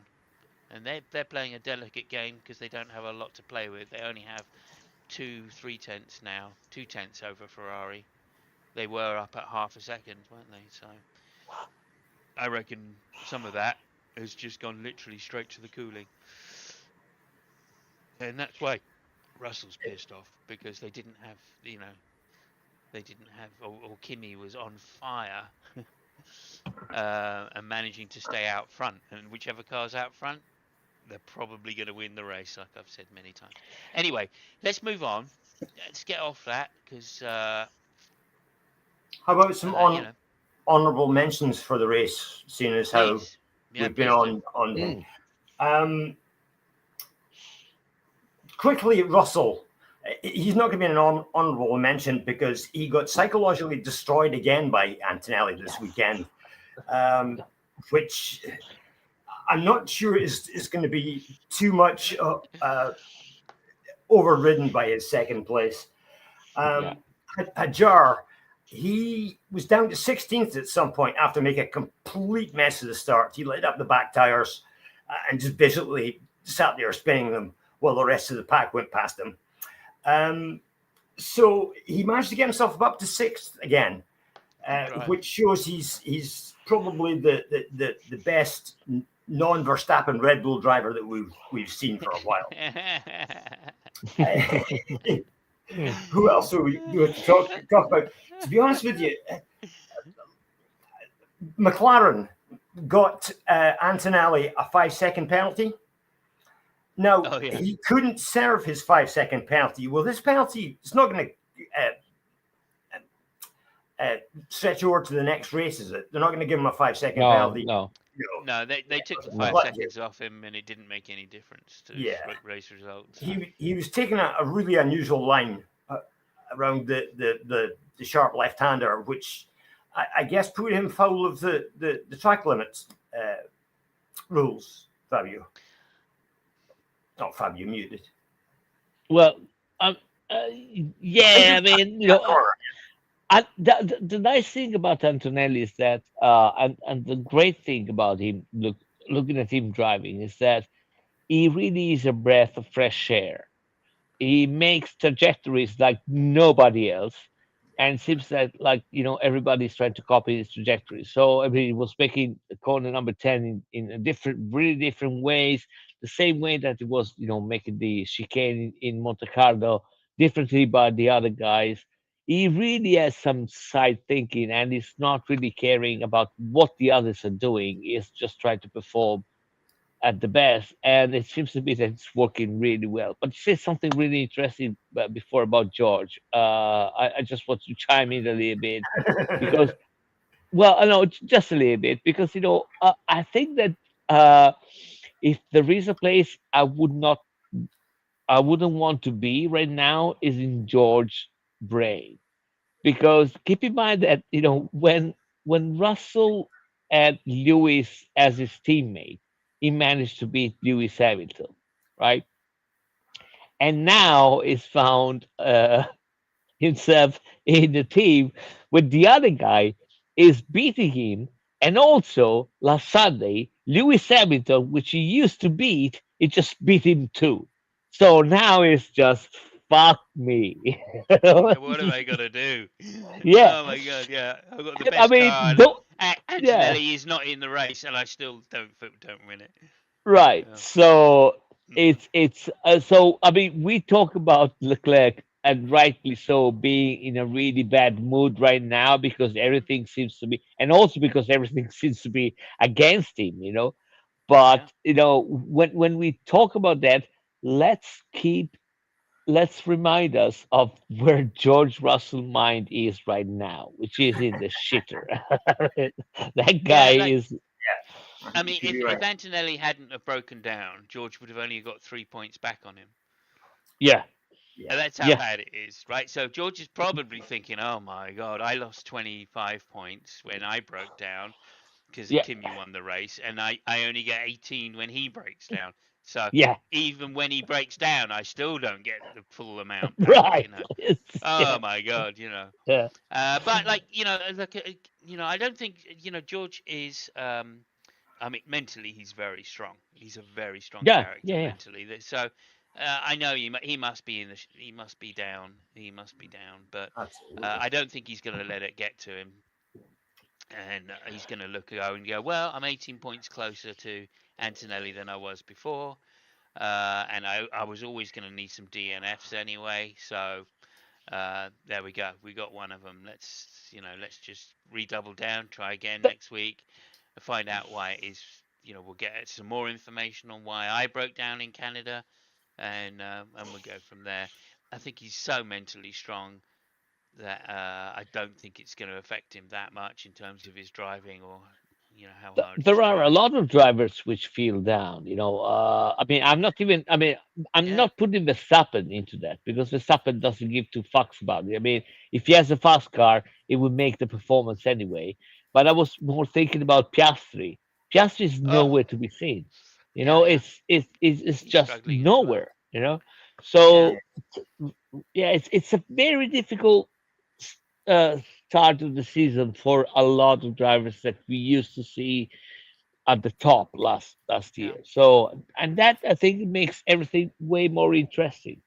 and they're playing a delicate game because they don't have a lot to play with. They only have three tenths now, 2 tenths over Ferrari. They were up at half a second, weren't they? So I reckon some of that has just gone literally straight to the cooling, and that's why Russell's pissed off because they didn't have, they didn't have, or Kimi was on fire and managing to stay out front. And whichever car's out front, they're probably going to win the race, like I've said many times. Anyway, let's move on. Let's get off that because, How about some you know, honourable mentions for the race, seeing as how please, yeah, we've been please do. on. Quickly, Russell. He's not going to be an honourable mention because he got psychologically destroyed again by Antonelli this weekend, which I'm not sure is going to be too much overridden by his second place. Hajar, he was down to 16th at some point after making a complete mess of the start. He lit up the back tires and just basically sat there spinning them while the rest of the pack went past him. So he managed to get himself up to 6th again, which shows he's probably the best non-Verstappen Red Bull driver that we've seen for a while. Who else do we talk about? To be honest with you, McLaren got Antonelli a 5-second penalty. Now, he couldn't serve his 5-second penalty. Well, this penalty is not going to stretch over to the next race, is it? They're not going to give him a 5-second penalty. No, they took the 5 seconds off him, and it didn't make any difference to his race results. He was taking a really unusual line around the sharp left-hander, which I guess put him foul of the track limits rules, Fabio. Not Fabio, muted. Well, yeah, I mean, the nice thing about Antonelli is that, and the great thing about him, looking at him driving, is that he really is a breath of fresh air. He makes trajectories like nobody else, and it seems that everybody's trying to copy his trajectory. So everybody was making corner number 10 in really different ways, the same way that it was making the chicane in Monte Carlo differently by the other guys. He really has some side thinking, and he's not really caring about what the others are doing. He's just trying to perform at the best, and it seems to be that it's working really well. But you said something really interesting before about George. I just want to chime in a little bit because, well, I know just a little bit because I think that if there is a place I wouldn't want to be right now is in George's brain, because keep in mind that when Russell had Lewis as his teammate, he managed to beat Lewis Hamilton, right? And now is found himself in the team with the other guy is beating him, and also last Sunday Lewis Hamilton, which he used to beat, it just beat him too. So now it's just fuck me. What am I gonna do? Yeah. Oh my god, yeah, I've got the I best mean, car. don't, yeah, Antonelli is not in the race, and I still don't win it. right. Yeah. So so I mean, we talk about Leclerc, and rightly so, being in a really bad mood right now because everything seems to be, and also because everything seems to be against him. Yeah. But when we talk about that, let's keep let's remind us of where George Russell mind is right now, which is in the shitter. That guy Yeah, like is, I mean, You're if right. Antonelli hadn't have broken down, George would have only got 3 points back on him. yeah, Yeah. And that's how yeah, bad it is, right? So George is probably thinking, "Oh my God, I lost 25 points when I broke down because yeah, Kimi won the race, and I only get 18 when he breaks down. So Yeah, even when he breaks down, I still don't get the full amount back. right. Oh Yeah, my god, yeah, But like like I don't think George is. I mean, mentally he's very strong. He's a very strong yeah, character yeah, yeah. mentally. So I know he must be he must be down. He must be down. But Absolutely. I don't think he's going to let it get to him, and he's going to go and go. Well, I'm 18 points closer to Antonelli than I was before, and I was always going to need some DNFs anyway. So there we go. We got one of them. Let's just redouble down. Try again Th- next week. Find out why it is. We'll get some more information on why I broke down in Canada, and we'll go from there. I think he's so mentally strong that I don't think it's going to affect him that much in terms of his driving or how hard he's there are a trying. lot of drivers which feel down. I mean, I'm not even. I mean, I'm Yeah. not putting Verstappen into that because Verstappen doesn't give two fucks about it. I mean, if he has a fast car, it would make the performance anyway. But I was more thinking about Piastri. Piastri is Oh, nowhere to be seen. yeah, yeah. It's He's just struggling as well. nowhere. Yeah. So yeah, it's a very difficult uh, start of the season for a lot of drivers that we used to see at the top last Yeah. year. So, and that I think makes everything way more interesting.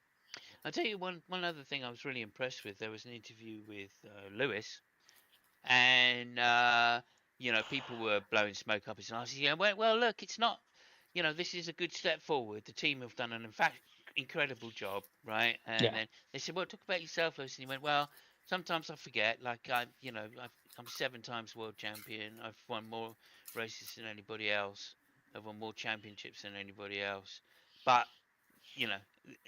I'll tell you one other thing I was really impressed with. There was an interview with Lewis, and people were blowing smoke up his arse. Yeah, well, look, it's not. This is a good step forward. The team have done an in fact incredible job, right? And Yeah, then they said, well, talk about yourself, Lewis. And he went, well, sometimes I forget. Like I'm 7 times world champion. I've won more races than anybody else. I've won more championships than anybody else. But you know,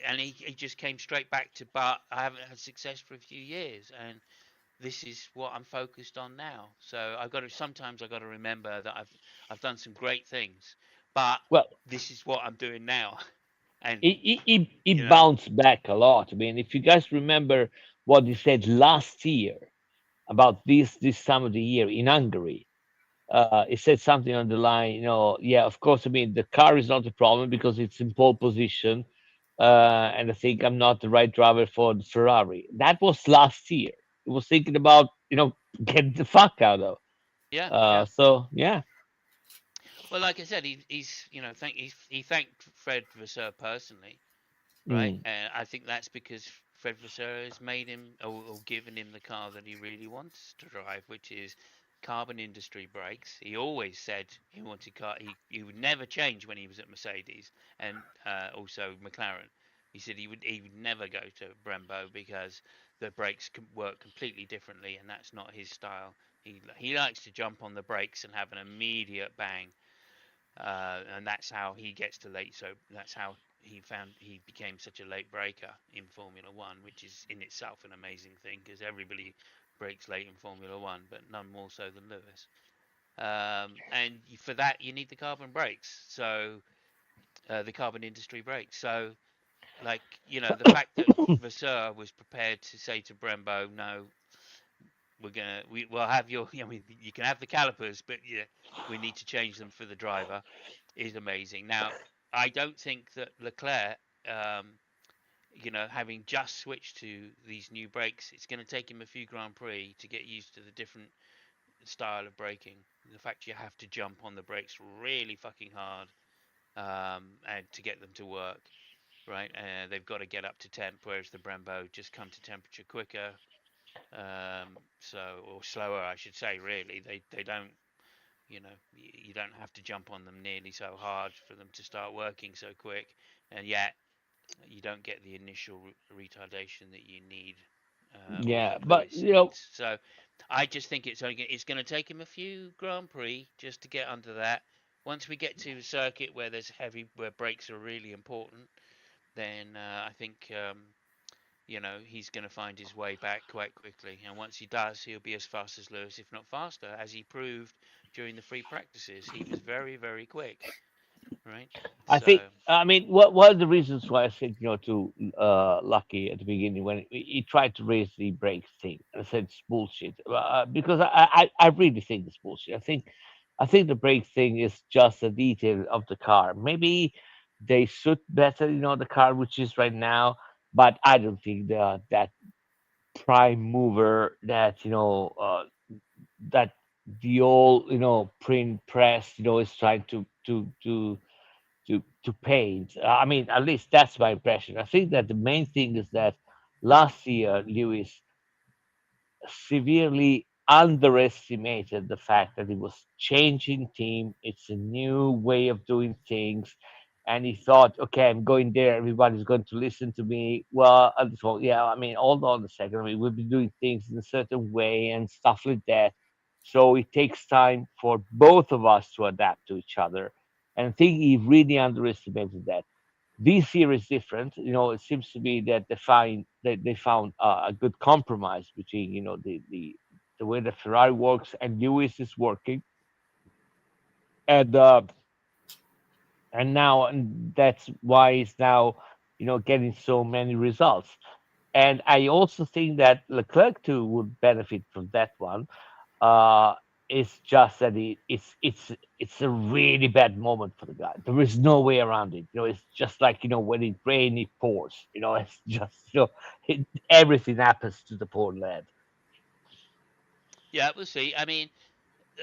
and he just came straight back to, but I haven't had success for a few years, and this is what I'm focused on now. So sometimes I got to remember that I've done some great things, but well, this is what I'm doing now, and he you know, bounced back a lot. I mean, if you guys remember what he said last year about this time of the year in Hungary, he said something on the line, yeah, of course, I mean, the car is not a problem because it's in pole position, and I think I'm not the right driver for the Ferrari. That was last year. He was thinking about, get the fuck out of. yeah, yeah. So yeah, Well, like I said, he's he thanked Fred Vasseur personally, right? mm, And I think that's because Fred Vasseur has made him or given him the car that he really wants to drive, which is carbon industry brakes. He always said he wanted he would never change when he was at Mercedes and also McLaren. He said he would never go to Brembo because the brakes can work completely differently, and that's not his style. He likes to jump on the brakes and have an immediate bang, and that's how he gets to late. So that's how he became such a late breaker in Formula One, which is in itself an amazing thing because everybody breaks late in Formula One, but none more so than Lewis. And for that, you need the carbon brakes. So the carbon industry brakes. So like the fact that Vasseur was prepared to say to Brembo, no, we'll have your you can have the calipers, but yeah, we need to change them for the driver is amazing. Now, I don't think that Leclerc, um, having just switched to these new brakes, it's going to take him a few Grand Prix to get used to the different style of braking. The fact you have to jump on the brakes really fucking hard, and to get them to work, right? They've got to get up to temp, whereas the Brembo just come to temperature quicker, or slower, I should say. Really, they don't. You don't have to jump on them nearly so hard for them to start working so quick, and yet you don't get the initial retardation that you need, or yeah, that but Lewis needs. So I just think it's going to take him a few Grand Prix just to get under that. Once we get to a circuit where brakes are really important, then I think he's going to find his way back quite quickly. And once he does, he'll be as fast as Lewis, if not faster, as he proved during the free practices. He was very, very quick, right? I think, So, I mean, what one of the reasons why I said, to Lucky at the beginning when he tried to raise the brakes thing, and I said it's bullshit, because I really think it's bullshit. I think the brake thing is just a detail of the car. Maybe They suit better, the car which is right now. But I don't think they are that prime mover that that the old print press is trying to paint. I mean, at least that's my impression. I think that the main thing is that last year Lewis severely underestimated the fact that it was changing team. It's a new way of doing things. And he thought, okay, I'm going there. Everybody's going to listen to me. Well, I just thought, yeah, I mean, hold on a second. I mean, we've been doing things in a certain way and stuff like that. So it takes time for both of us to adapt to each other. And I think he really underestimated that. This year is different. It seems to be that they found a good compromise between the way that Ferrari works and Lewis is working, and and that's why it's now getting so many results. And I also think that Leclerc too would benefit from that one. Uh, it's just that it's a really bad moment for the guy. There is no way around it. It's just like when it rains, it pours. It's just everything happens to the poor lad. Yeah, we'll see. I mean,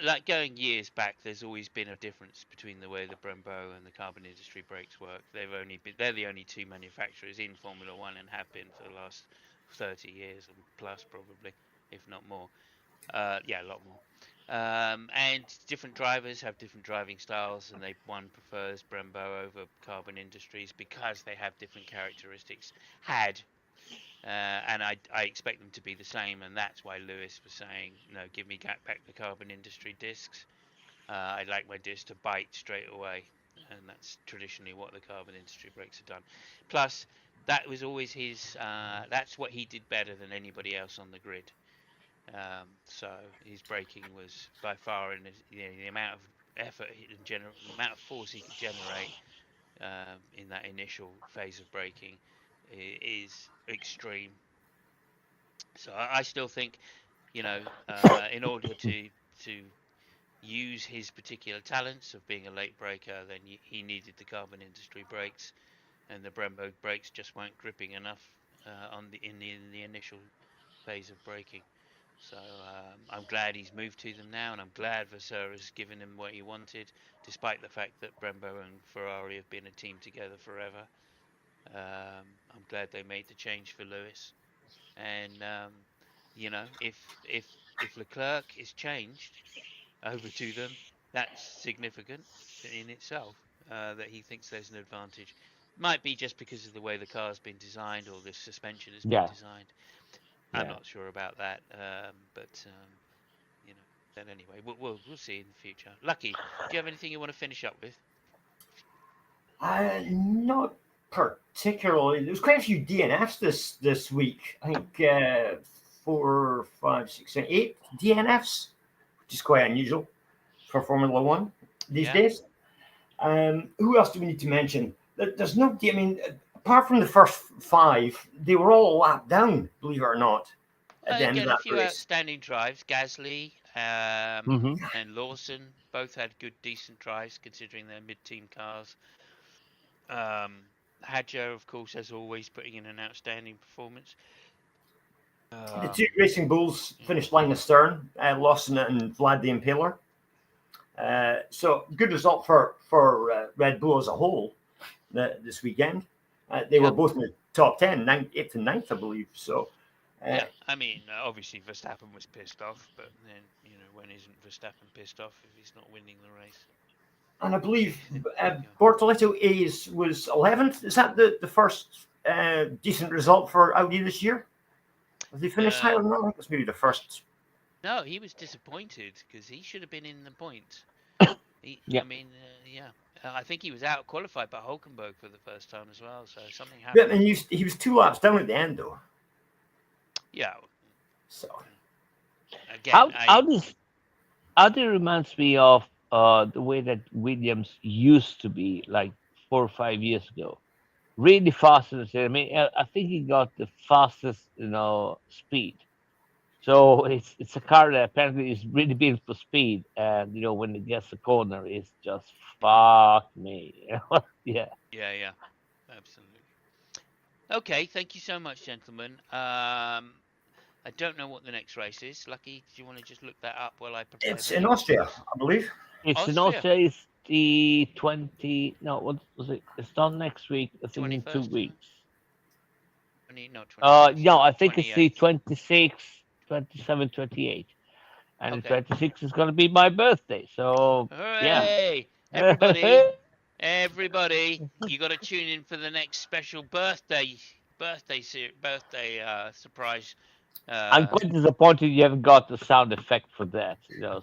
like going years back, there's always been a difference between the way the Brembo and the carbon industry brakes work. They're the only two manufacturers in Formula One and have been for the last 30 years and plus probably, if not more. Yeah, a lot more. And different drivers have different driving styles, and one prefers Brembo over Carbon Industries because they have different characteristics. And I expect them to be the same, and that's why Lewis was saying, no, give me back the Carbon Industry discs. I'd like my disc to bite straight away, and that's traditionally what the Carbon Industry brakes have done. Plus, that was always his. That's what he did better than anybody else on the grid. So his braking was by far, in the amount of effort and the amount of force he could generate in that initial phase of braking is extreme. So I still think, in order to use his particular talents of being a late braker, then he needed the carbon industry brakes, and the Brembo brakes just weren't gripping enough in the initial phase of braking. So I'm glad he's moved to them now, and I'm glad Vasseur has given him what he wanted, despite the fact that Brembo and Ferrari have been a team together forever. I'm glad they made the change for Lewis, and if Leclerc is changed over to them, that's significant in itself. That he thinks there's an advantage. Might be just because of the way the car's been designed or the suspension has been Yeah, designed. I'm yeah. not sure about that, but you know. Then anyway, we'll see in the future. Lucky, do you have anything you want to finish up with? Not particularly. There's quite a few DNFs this week. I think 4, 5, 6, 8 DNFs, which is quite unusual for Formula One these Yeah. days. Who else do we need to mention? There's no. I mean, apart from the first 5, they were all a lap down. Believe it or not, at the end of Again, a that few race. outstanding drives. Gasly Hmm. and Lawson both had good, decent drives considering their mid-team cars. Um, Hadjo, of course, as always, putting in an outstanding performance. The two Um, Racing Bulls yeah, finished line astern, Lawson and Vlad the Impaler. So good result for Red Bull as a whole this weekend. They were yep, both in the top 10, 8th and ninth, I believe. So, uh, yeah. I mean, obviously Verstappen was pissed off, but then when isn't Verstappen pissed off if he's not winning the race? and I believe There you go. Bortoletto A's was 11th. Is that the first decent result for Audi this year? Have they finished Uh, higher than that? I think it's maybe the first. no, he was disappointed because he should have been in the points. Yeah. I mean, yeah. I think he was out qualified by Hulkenberg for the first time as well. So something Yeah, happened. and he was 2 laps down at the end, though. Yeah. So, Again, How does Audi reminds me of the way that Williams used to be like 4 or 5 years ago. Really fast in the city. I mean, I think he got the fastest, speed. So it's a car that apparently is really built for speed, and when it gets a corner, it's just fuck me. Yeah. Yeah, absolutely. Okay, thank you so much, gentlemen. I don't know what the next race is. Lucky, do you want to just look that up while I prepare It's the in next Austria, race? I believe. It's in Austria, Austria. It's the 20. No, what was it? It's not next week. I think in 2 21st, isn't it? weeks. 26th, No, I think it's the 28th. 26, 27, 28. And the Okay. 26 is going to be my birthday. So, yeah. Hooray! Everybody, you got to tune in for the next special birthday surprise. I'm quite disappointed you haven't got the sound effect for that,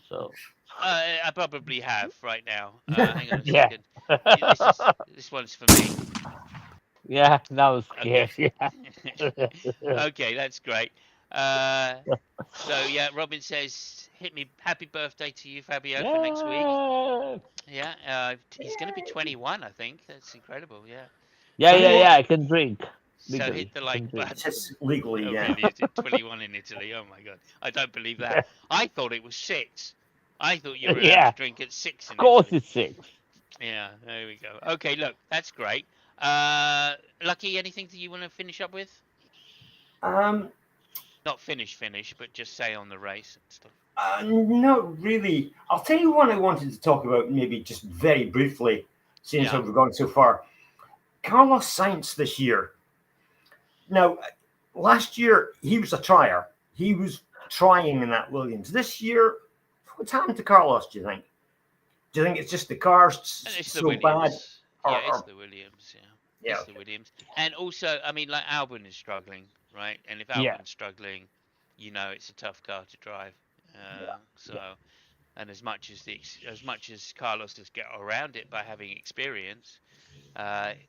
so. I probably have right now. Hang on a Yeah. second. This one's for me. Yeah, that was Okay. scary. Yeah. Okay, that's great. So yeah, Robin says, "Hit me, happy birthday to you, Fabio, for next week." Yeah. Yeah, he's going to be 21, I think. That's incredible. Yeah. Yeah, yeah, 21. yeah. I can drink So hit legally. the I can like drink. button. It's legally, Oh, yeah. really? Is it 21 in Italy? Oh my God, I don't believe that. I thought it was 6. I thought you were allowed Yeah, to drink at 6 of in course Italy. it's 6. Yeah, there we go. Okay, look, that's great. Lucky, anything that you want to finish up with? Um, Not finish, but just say on the race and stuff. not really. I'll tell you one I wanted to talk about, maybe just very briefly, seeing as Yeah. how we've gone so far. Carlos Sainz this year. Now, last year he was a trier. He was trying in that Williams. This year, what's happened to Carlos? Do you think? Do you think it's just the car's And it's the so bad? Williams. Or, Yeah, it's or the Williams. Yeah, yeah, it's the okay. Williams. And also, I mean, like Albon is struggling, right? And if Yeah, Albon's struggling, it's a tough car to drive. Yeah, So, yeah. and as much as Carlos has got around it by having experience,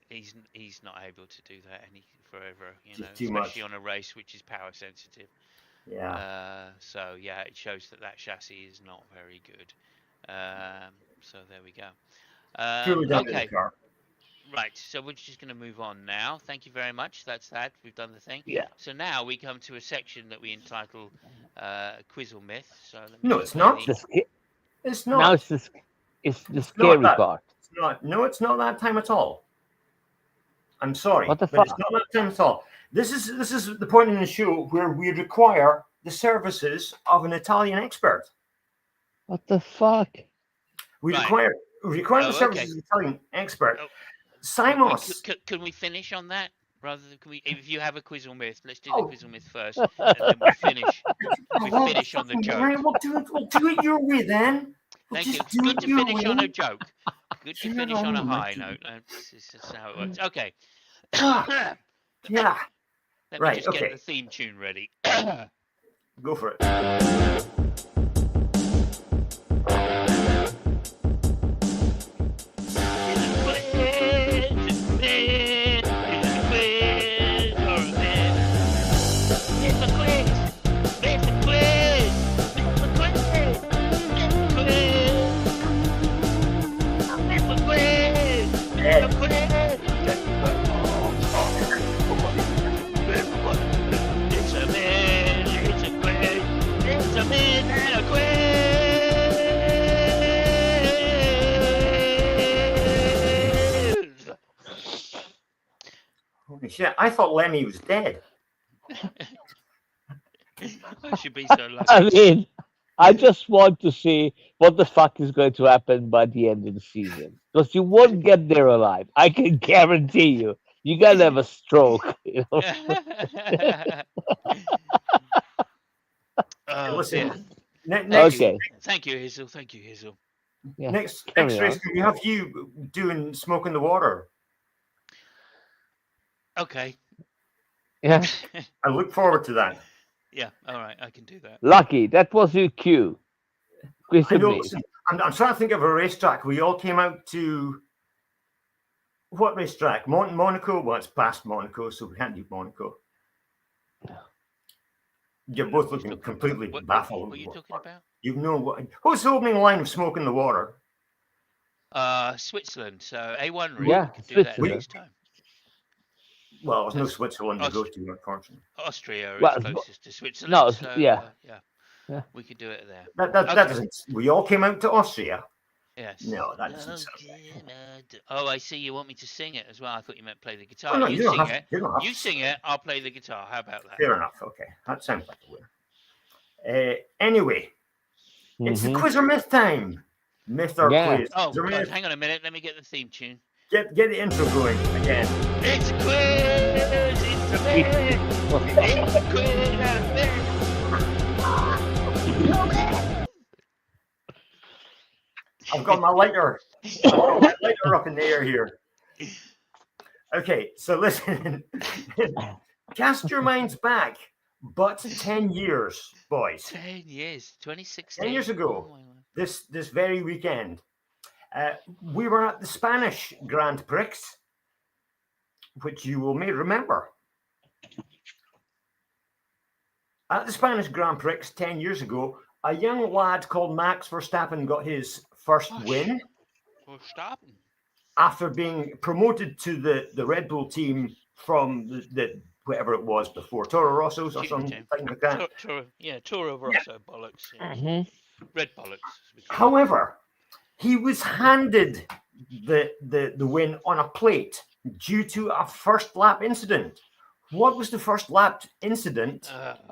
he's not able to do that any forever. Just too Especially much. on a race which is power sensitive. Yeah. So yeah, it shows that chassis is not very good. So there we go. Purely down to the Okay, car. right. So we're just going to move on now. Thank you very much. That's that. We've done the thing. yeah. So now we come to a section that we entitle Quiz or Myth. So let me No, just it's get not. the. It's Now not. it's the It's not scary that. part. It's not. No, it's not that time at all. I'm sorry, What the but it's fuck? not that time at all. This is the point in the show where we require the services of an Italian expert. What the fuck? We Right. require the Oh, services okay. of an Italian expert. Oh, Simos. Can we finish on that? Rather than if you have a quiz or myth, let's do the Oh, quiz or myth first, and then we finish. We oh, finish on the fucking joke. right. We'll do it your way then. We'll Thank you. just It's do good it to your finish way. on a joke. Good to finish on a high Almighty. note. This is how it works. Okay. Ah, yeah. Let me Right. just get Okay. the theme tune ready. Go for it. Holy shit! I thought Lemmy was dead. I should be so lucky. I mean, I just want to see what the fuck is going to happen by the end of the season. Because you won't get there alive. I can guarantee you. You're going to have a stroke. Oh, Listen, dear. next Okay. Thank you, Hazel. Thank you, Hazel. Yeah. next Carry race, on. can we have you doing smoke in the water? Okay. Yeah. I look forward to that. Yeah, all right, I can do that. Lucky. That was your cue. Quiz I and know. myth. Listen, I'm trying to think of a racetrack. We all came out to what racetrack? Monaco. Well, it's past Monaco, so we can't do Monaco. You're both looking completely baffled. What are you talking about? You know what? Who's the opening line of Smoke in the Water? Switzerland. So A1 route. Yeah, We could do that Switzerland. next time. Well, there's no That's Switzerland to go to, unfortunately. Austria Well, is closest to Switzerland. no, So, yeah. Yeah. we could do it there. That Okay. doesn't. We all came out to Austria. Yes. No, that doesn't sound right. Oh, I see. You want me to sing it as well. I thought you meant play the guitar. Oh, no, you don't sing have it. to. You don't have You to sing it. I'll play the guitar. How about that? Fair enough. Okay, that sounds like a winner. Anyway, it's the quiz or myth time. Myth or Yeah. quiz? Oh, Quiz or God, myth? hang on a minute. Let me get the theme tune. Get the intro going again. It's a quiz. It's a myth. It's a quiz and a myth. I've got my lighter. I've got my lighter up in the air here. Okay, so listen. Cast your minds back, but 10 years, boys. 10 years. 2016. 10 years ago, Oh, my God. this very weekend, we were at the Spanish Grand Prix, which you may remember. At the Spanish Grand Prix 10 years ago, a young lad called Max Verstappen got his first win Verstappen. after being promoted to the Red Bull team from the whatever it was before, Toro Rosso's or something like that. Toro Rosso bollocks. Yeah. Red bollocks. However, he was handed the win on a plate due to a first lap incident. What was the first lap incident?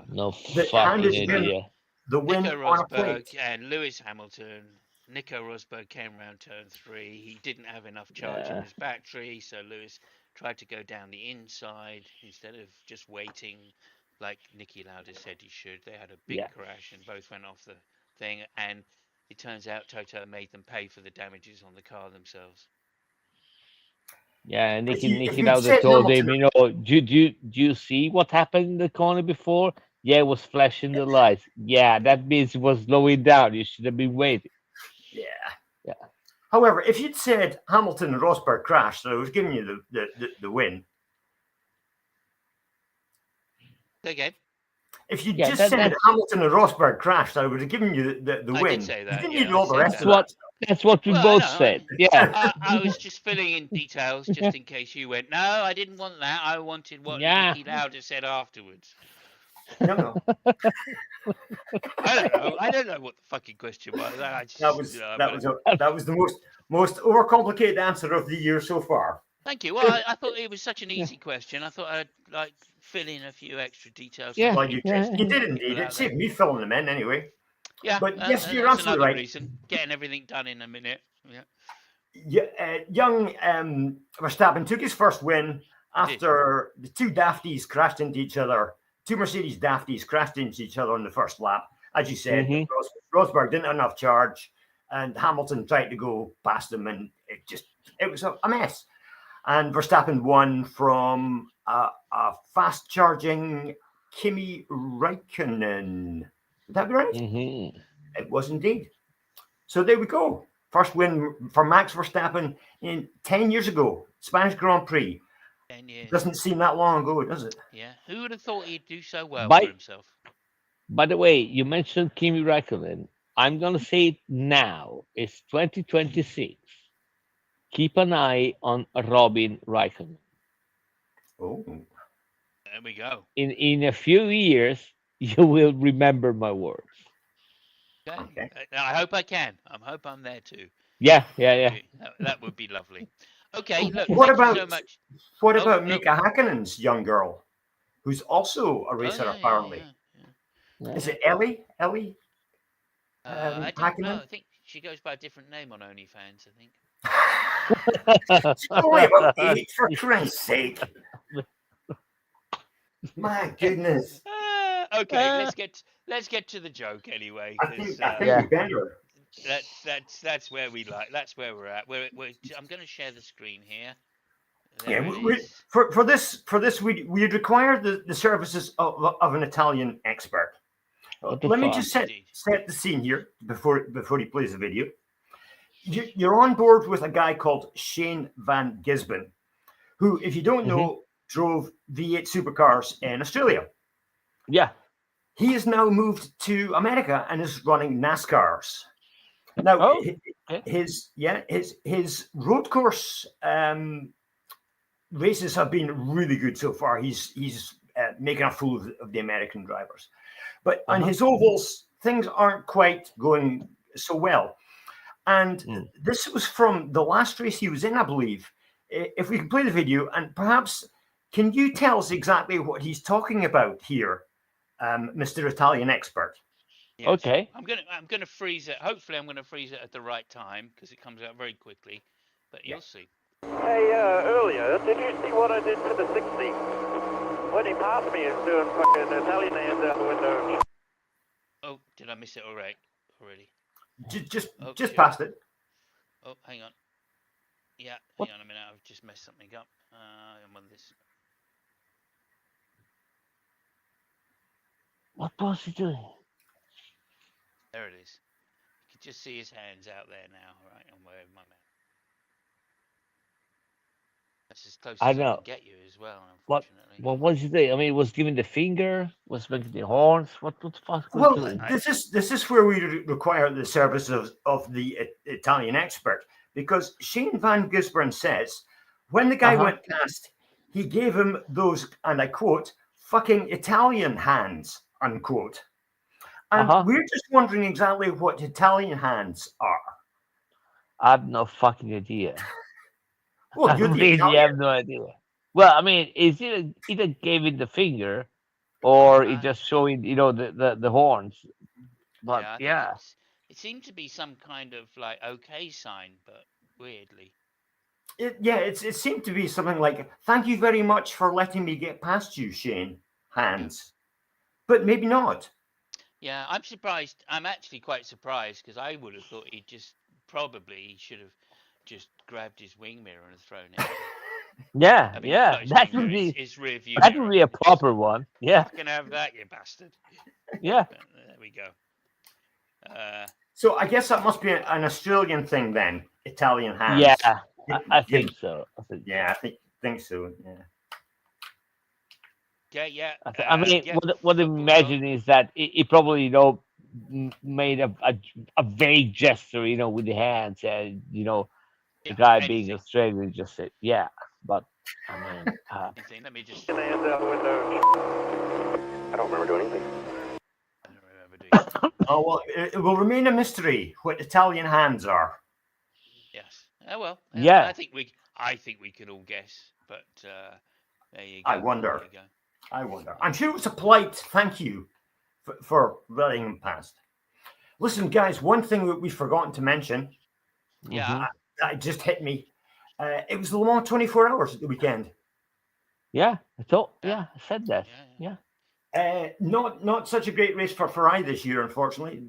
No that fucking handed him idea. the win Nico on a Rosberg plate. and Lewis Hamilton. Nico Rosberg came around turn 3. He didn't have enough charge in his battery, so Lewis tried to go down the inside instead of just waiting like Nicky Lauda said he should. They had a big crash and both went off the thing, and it turns out Toto made them pay for the damages on the car themselves. Yeah, If Nicky you Lauda said told him, Hamilton- do you see what happened in the corner before? Yeah, it was flashing the lights. Yeah, that means it was slowing down. You should have been waiting. Yeah. However, if you'd said Hamilton and Rosberg crashed, so I was giving you the win. Okay. If you just said Hamilton and Rosberg crashed, I would have given you the I win. did say that. You didn't Yeah, need all the rest That's of what that. that's what we Well, both I know, said. Yeah. I was just filling in details just in case you went, no, I didn't want that. I wanted what Nicky Lauda said afterwards. No. I don't know what the fucking question was. That was the most overcomplicated answer of the year so far. Thank you. Well, I thought it was such an easy question. I thought I'd like fill in a few extra details. Well, you did indeed. It saved me filling them in anyway. Yeah, but yes, you're that's absolutely another right. reason. Getting everything done in a minute. Young Verstappen took his first win after the two Dafties crashed into each other. Two Mercedes Dafties crashed into each other on the first lap. As you said, Rosberg didn't have enough charge, and Hamilton tried to go past him, and it was a mess. And Verstappen won from a fast-charging Kimi Räikkönen. Would that be right? It was indeed. So there we go. First win for Max Verstappen in 10 years ago. Spanish Grand Prix. 10 years. Doesn't seem that long ago, does it? Yeah. Who would have thought he'd do so well for himself? By the way, you mentioned Kimi Räikkönen. I'm going to say it now. It's 2026. Keep an eye on Robin Räikkönen. Oh. There we go. In a few years, you will remember my words. Okay. I hope I can. I hope I'm there too. Yeah. That would be lovely. Okay, look, what thank about you so much. What about Mika Häkkinen's young girl, who's also a racer apparently? Yeah. Is it Ellie? I don't know. I think she goes by a different name on OnlyFans, I think. She's only about 8, for Christ's sake. My goodness. Okay, let's get to the joke anyway. I think we better. That's where we like. That's where we're at. I'm going to share the screen here. For this, we'd require the services of an Italian expert. Let me just set the scene here before he plays the video. You're on board with a guy called Shane Van Gisben, who, if you don't know, drove V8 supercars in Australia. Yeah. He has now moved to America and is running NASCARs. Now, his road course races have been really good so far. He's making a fool of the American drivers, but on his ovals things aren't quite going so well. And this was from the last race he was in, I believe. If we can play the video, and perhaps can you tell us exactly what he's talking about here, Mr. Italian expert? Yes. Okay. I'm gonna freeze it. Hopefully, I'm gonna freeze it at the right time because it comes out very quickly. But you'll see. Hey, earlier, did you see what I did to the 60? When he passed me, he's doing fucking Italian hands out the window. Oh, did I miss it already? Just past it. Oh, hang on. Yeah, What? hang on a minute. I've just messed something up. I'm on this. What was he doing? There it is. You can just see his hands out there now, right? I'm wearing my mouth. That's as close I as I know. can get you as well, What unfortunately. was he doing? I mean, was giving the finger, was making the horns. What the fuck was Well, he doing? this is where we require the service of the Italian expert, because Shane Van Gisborne says when the guy went past, he gave him those, and I quote, "fucking Italian hands," unquote. And we're just wondering exactly what Italian hands are. I have no fucking idea. Well, I you're the really Italian. have no idea. Well, I mean, is it either gave it the finger, or it just showing, the horns? But yeah, I think it seemed to be some kind of like okay sign, but weirdly. It seemed to be something like, "Thank you very much for letting me get past you, Shane." Hands, but maybe not. Yeah, I'm surprised. I'm actually quite surprised because I would have thought he should have just grabbed his wing mirror and thrown it. yeah, I mean, yeah, not his that wing would mirror, be his rear view that mirror. would be a proper one. Yeah, Fucking have that, you bastard. yeah. There we go. So I guess that must be an Australian thing then. Italian hands. Yeah, I think so. I think so. Yeah. I mean, yeah, what I imagine is that he probably, made a vague gesture, with the hands, and the guy being Australian just said, "Yeah," but I mean, anything. Let me just. Hands out the window. I don't remember doing anything. I don't remember doing. Oh well, it will remain a mystery what Italian hands are. Yes. Oh well. Yeah. I think we can all guess, but there you go. I wonder. There you go. I wonder. I'm sure it was a polite thank you for letting him past. Listen, guys, one thing that we've forgotten to mention. Yeah. That just hit me. It was the Le Mans 24 Hours at the weekend. Yeah, I said that. Yeah. Not such a great race for Ferrari this year, unfortunately.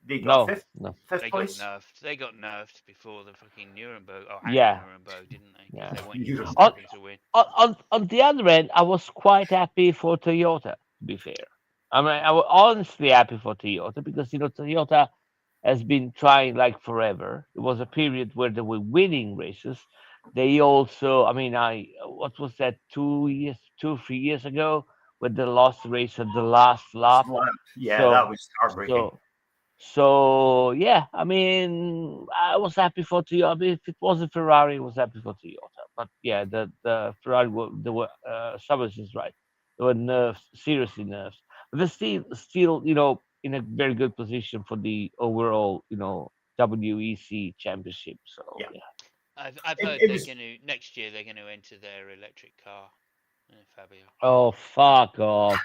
They got fifth place. They got nerfed before the fucking Nuremberg. Nuremberg, didn't they? Yeah. They want you to win. On the other end, I was quite happy for Toyota, to be fair. I mean, I was honestly happy for Toyota because, Toyota has been trying like forever. It was a period where they were winning races. They also, I mean, what was that, 3 years ago, when they lost the race at the last lap? Yeah, that was heartbreaking. So yeah, I mean, I was happy for Toyota. I mean, if it was a Ferrari, I was happy for Toyota. But yeah, the Ferrari Summers is right. There were nerves, seriously nerves. But they're still, in a very good position for the overall, WEC championship. So yeah. I've heard next year they're going to enter their electric car, Fabio. Oh, fuck off.